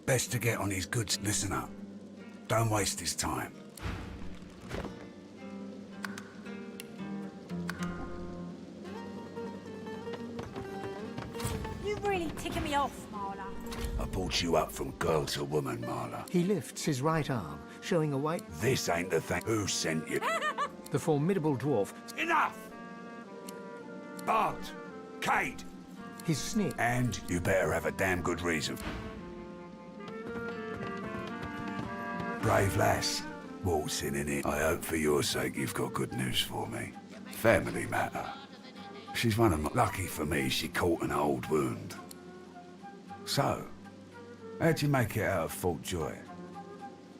Best to get on his goods. Listen up. Don't waste his time. You really ticking me off, Marla. I brought you up from girl to woman, Marla. He lifts his right arm, showing a white... This ain't the thing. Who sent you? The formidable dwarf... Enough! Bart! Kate! His sneer... And you better have a damn good reason. Brave lass. Waltzing in it. I hope for your sake you've got good news for me. Family matter. She's one of my... Lucky for me, she caught an old wound. So, how'd you make it out of Fort Joy?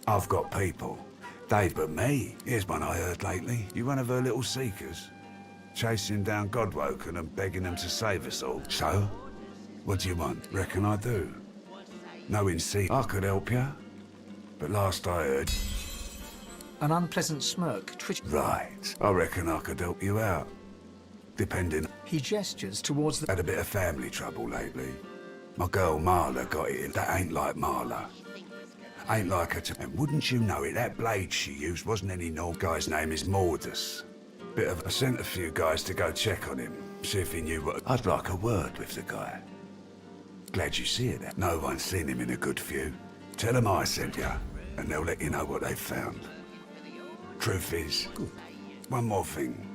I've got people. They but me. Here's one I heard lately. You one of her little seekers? Chasing down Godwoken and begging them to save us all. So? What do you want? Reckon I do? No see, I could help you. But last I heard... An unpleasant smirk twitched... Right. I reckon I could help you out. Depending... He gestures towards the... Had a bit of family trouble lately. My girl Marla got it in. That ain't like Marla. Ain't like her to... And wouldn't you know it, that blade she used wasn't any no guy's name is Mordus. Bit of... I sent a few guys to go check on him. See if he knew what... I'd like a word with the guy. Glad you see it. No one's seen him in a good few. Tell him I sent you, and they'll let you know what they've found. Truth is... One more thing.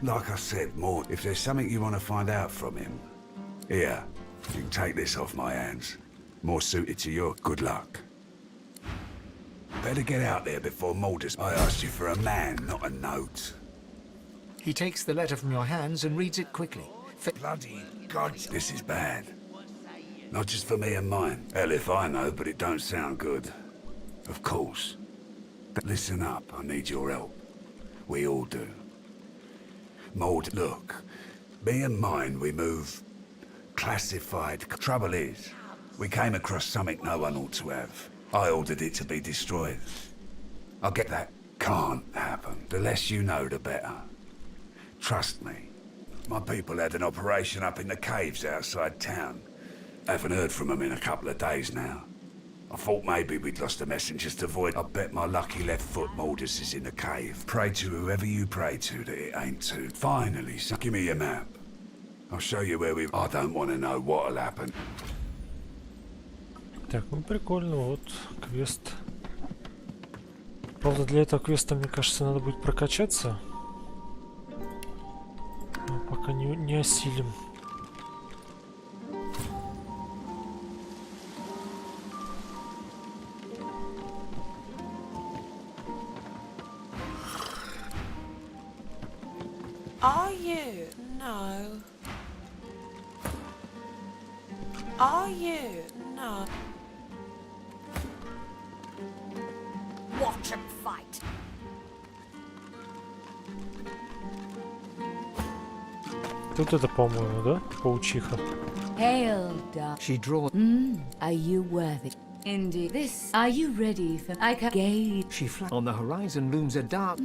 Like I said, Maud, if there's something you want to find out from him... Here, you can take this off my hands. More suited to your good luck. Better get out there before Mordus. I asked you for a man, not a note. He takes the letter from your hands and reads it quickly. Bloody God, this is bad. Not just for me and mine. Hell if I know, but it don't sound good. Of course. But listen up, I need your help. We all do. Maud, look. Me and mine, we move... classified. Trouble is, we came across something no one ought to have. I ordered it to be destroyed. I get that can't happen. The less you know, the better. Trust me. My people had an operation up in the caves outside town. Haven't heard from them in a couple of days now. I thought maybe we'd lost the messengers to void. I bet my lucky left foot Mordus is in the cave. Pray to whoever you pray to that it ain't too. Finally, son, give me your map. I'll show you where we... I don't want to know what'll happen. Так, ну прикольно, вот квест. Правда, для этого квеста, мне кажется, надо будет прокачаться. Но пока не осилим. Are you? No. Are you? No. Watch him fight. Тут это, по-моему, да? Паучиха. Hail, dark. She draws... Are you worthy? Indeed. This. Are you ready for... I can gauge. She flies. On the horizon looms a dark...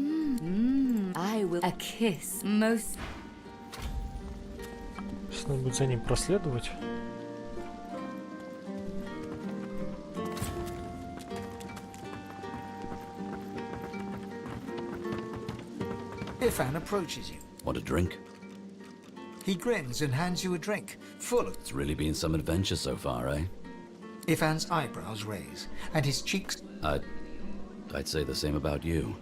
I will... A kiss. Most... Сейчас надо будет за ним проследовать. Ifan approaches you. Want a drink? He grins and hands you a drink, full of... It's really been some adventure so far, eh? Ifan's eyebrows raise, and his cheeks... I'd say the same about you.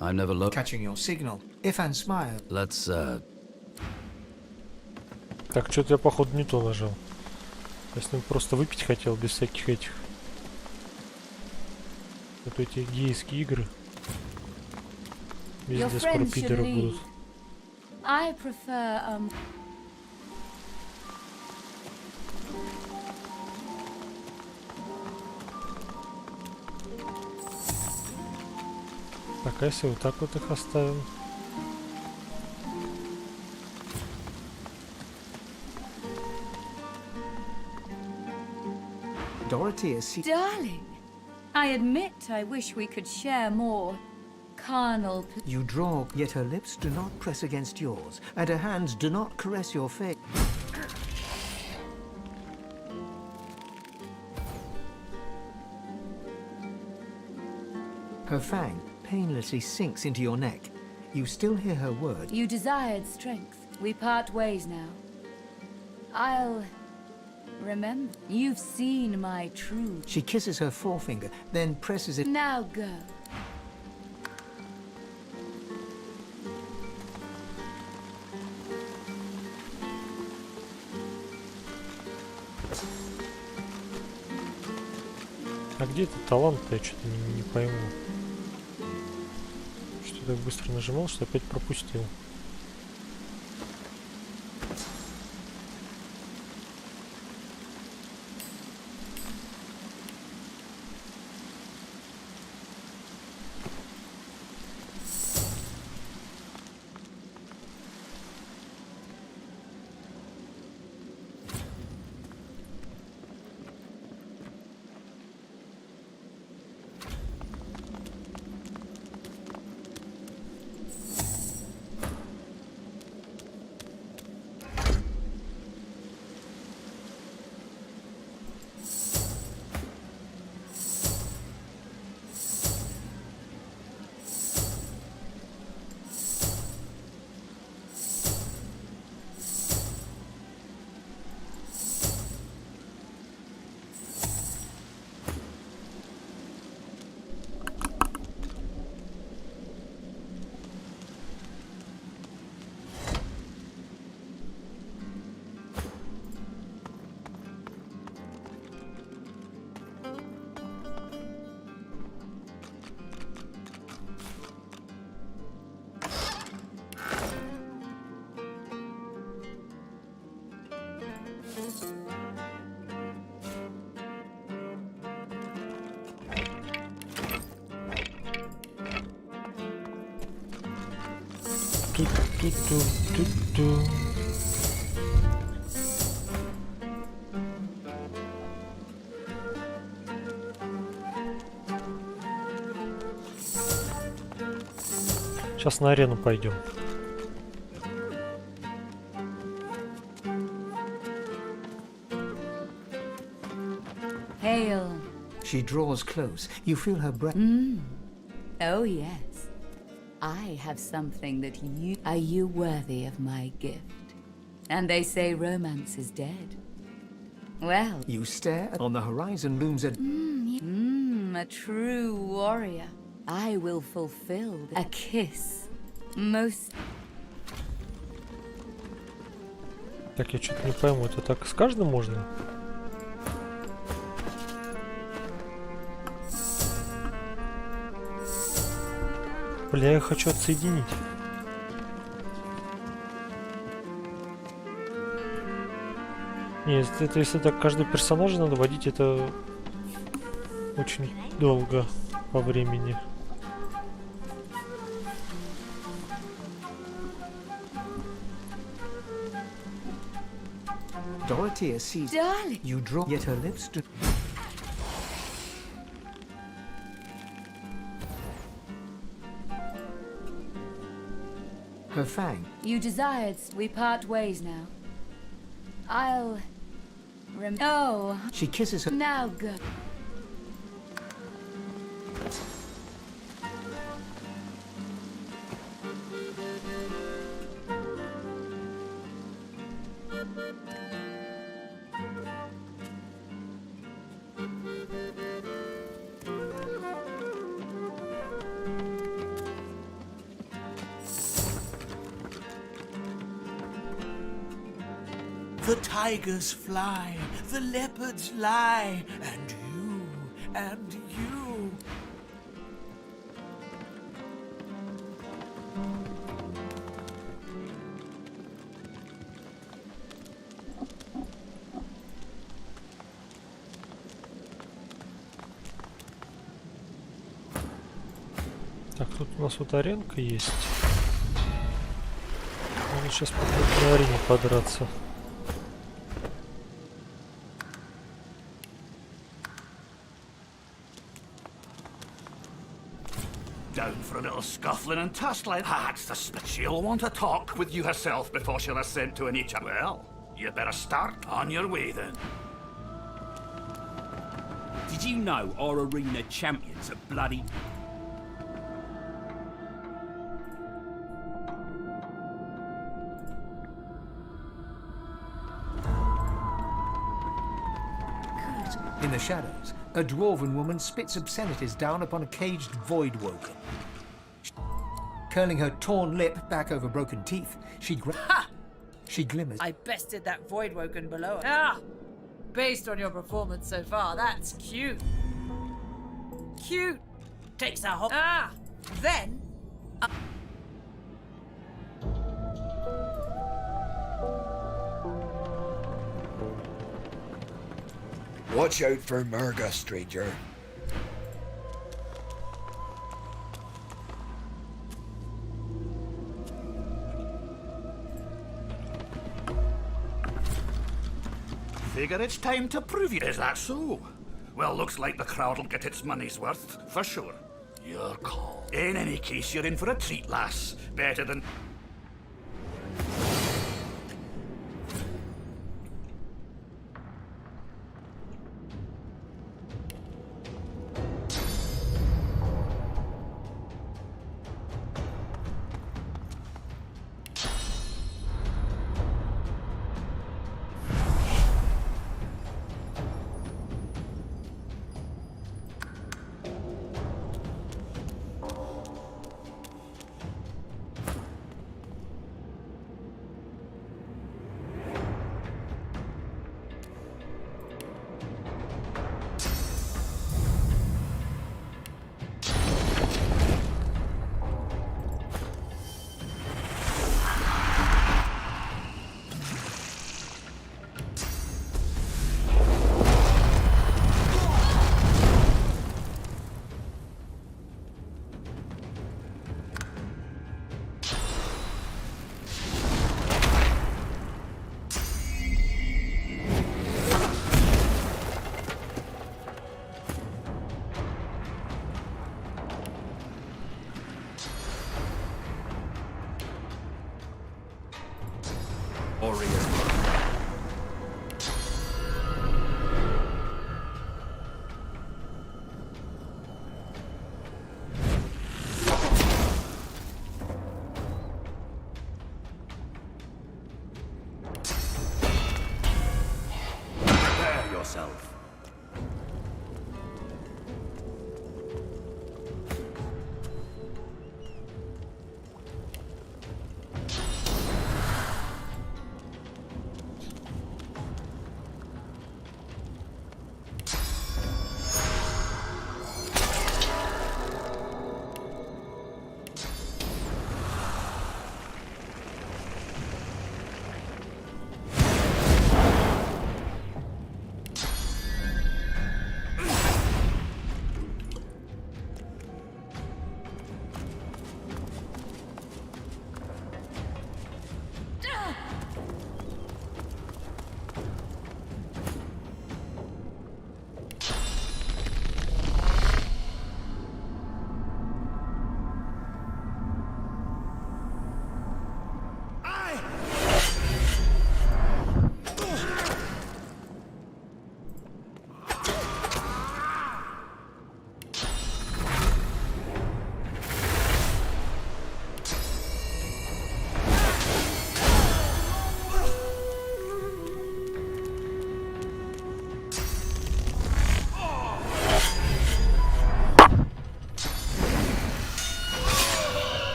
I've never looked... Catching your signal, Ifan smiles. Let's, Так, что-то я, походу, не то нажал. Я с ним просто выпить хотел, без всяких этих... Вот эти гейские игры. Везде скоро пидоры будут. I prefer, Так, а если вот так вот их оставим? Darling, I admit I wish we could share more carnal. You draw, yet her lips do not press against yours, and her hands do not caress your face. Her fang painlessly sinks into your neck. You still hear her word. You desired strength. We part ways now. I'll remember. You've seen my true. She kisses her forefinger, then presses it. Now go. А где этот талант-то? Я что-то не пойму. Что так быстро нажимал, что опять пропустил. Ту-ту-ту-ту-ту. Сейчас на арену пойдем. Hail. She draws close. You feel her breath. Oh, yes. I have something that you... Are you worthy of my gift? And they say romance is dead. Well... You stare. On the horizon looms a... a true warrior. I will fulfill a kiss. Most... Так, я что-то не пойму, это так с каждым можно? Бля, я хочу отсоединить. Нет, это если так каждый персонаж надо водить, это очень долго по времени. Dorothea sees. Darling. You draw, yet her lips do. Her fang. You desired... We part ways now. I'll... Oh. She kisses her. Now go. The tigers fly, the leopards lie, and you. Так, Тут у нас вот аренка есть. Надо сейчас попробовать на арене подраться. Down for a little scuffling and tussling. That's the she'll want to talk with you herself before she'll assent to any chat. Well, you better start on your way then. Did you know our arena champions are bloody? In the shadows, a dwarven woman spits obscenities down upon a caged void woken. Curling her torn lip back over broken teeth, she glimmers. I bested that void woken below. Ah! Based on your performance so far, that's cute. Cute takes a whole. Ah! Then. Watch out for Murga, stranger. Figure it's time to prove you. Is that so? Well, looks like the crowd'll get its money's worth, for sure. Your call. In any case, you're in for a treat, lass. Better than...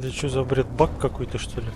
Или что за бред? Баг какой-то, что ли?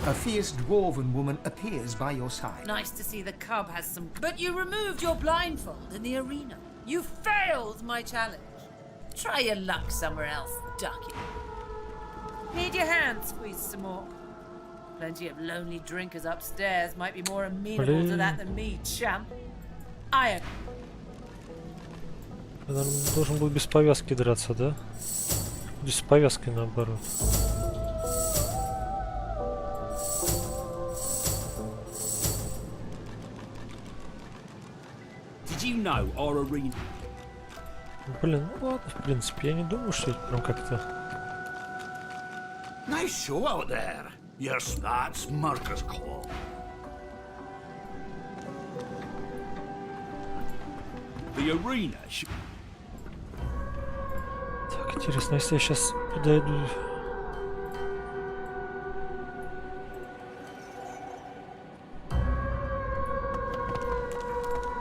A fierce dwarven woman appears by your side. Nice to see the cub has some... But you removed your blindfold in the arena. You failed my challenge. Try your luck somewhere else, ducky. Need your hand squeezed some more. Plenty of lonely drinkers upstairs might be more amenable to that than me, champ. I... Я должен был без повязки драться, да? Без повязки наоборот. Did you know our arena? Блин, ну ладно, в принципе, я не думаю, что это прям как-то... Nice show out there. Yes, that's Marcus call. The arena. Так, интересно, если я сейчас подойду...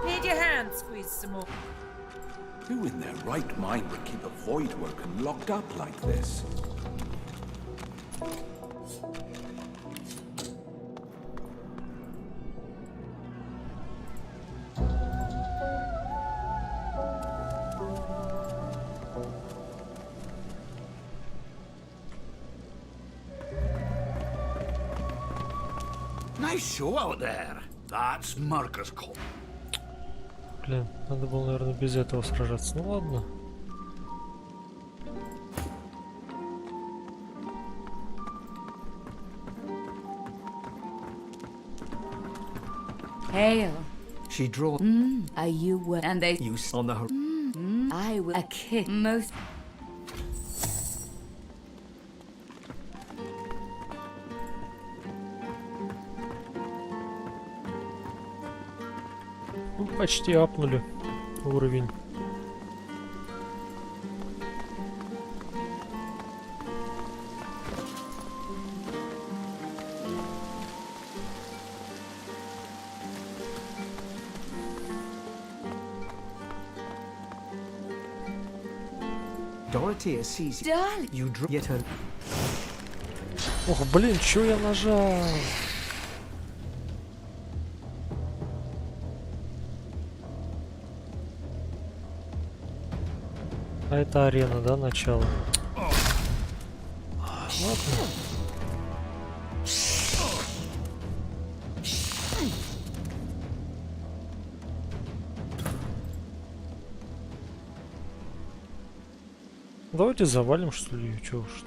Need your hand squeezed some more. Who in their right mind would keep a void worker locked up like this? Nice show out there. That's Marcus call. Блин, надо было, наверное, без этого сражаться. Ну ладно. Hail. She draw. Are you and they use on the I will a kick most. Ну, почти апнули уровень. Dorothea sees you get her. Ох, блин, чё я нажал? А это арена, да, начало? Ладно. Давайте завалим, что ли, чё уж.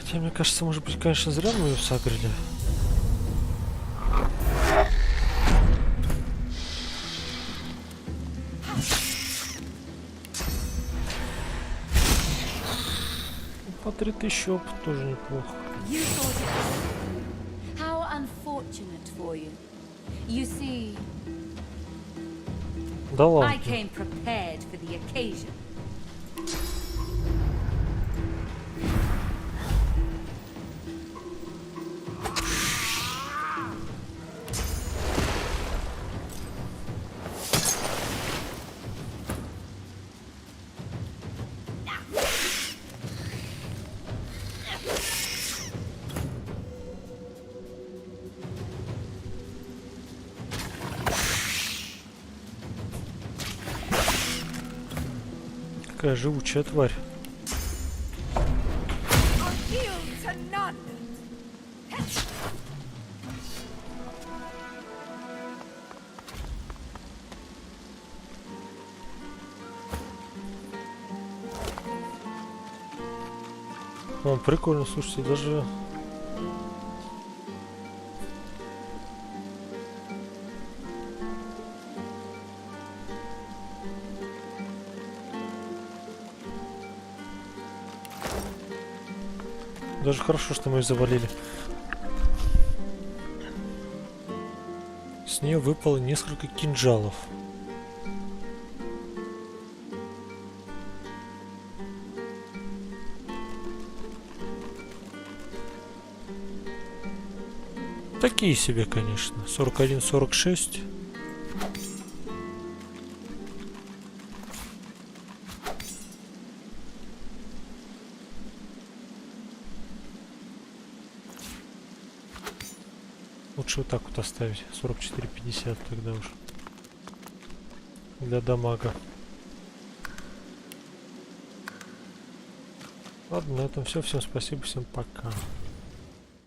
Хотя, мне кажется, может быть, конечно, зря мы ее сагрили. По 3000 опыт тоже неплохо. You thought it was... How unfortunate for you. You see, Да ладно. I came prepared for the occasion. Какая живучая тварь. О, прикольно, слушайте, даже... Даже хорошо, что мы ее завалили. С нее выпало несколько кинжалов. Такие себе, конечно. 41-46. Лучше вот так вот оставить. 44-50 тогда уж. Для дамага. Ладно, на этом все. Всем спасибо, всем пока.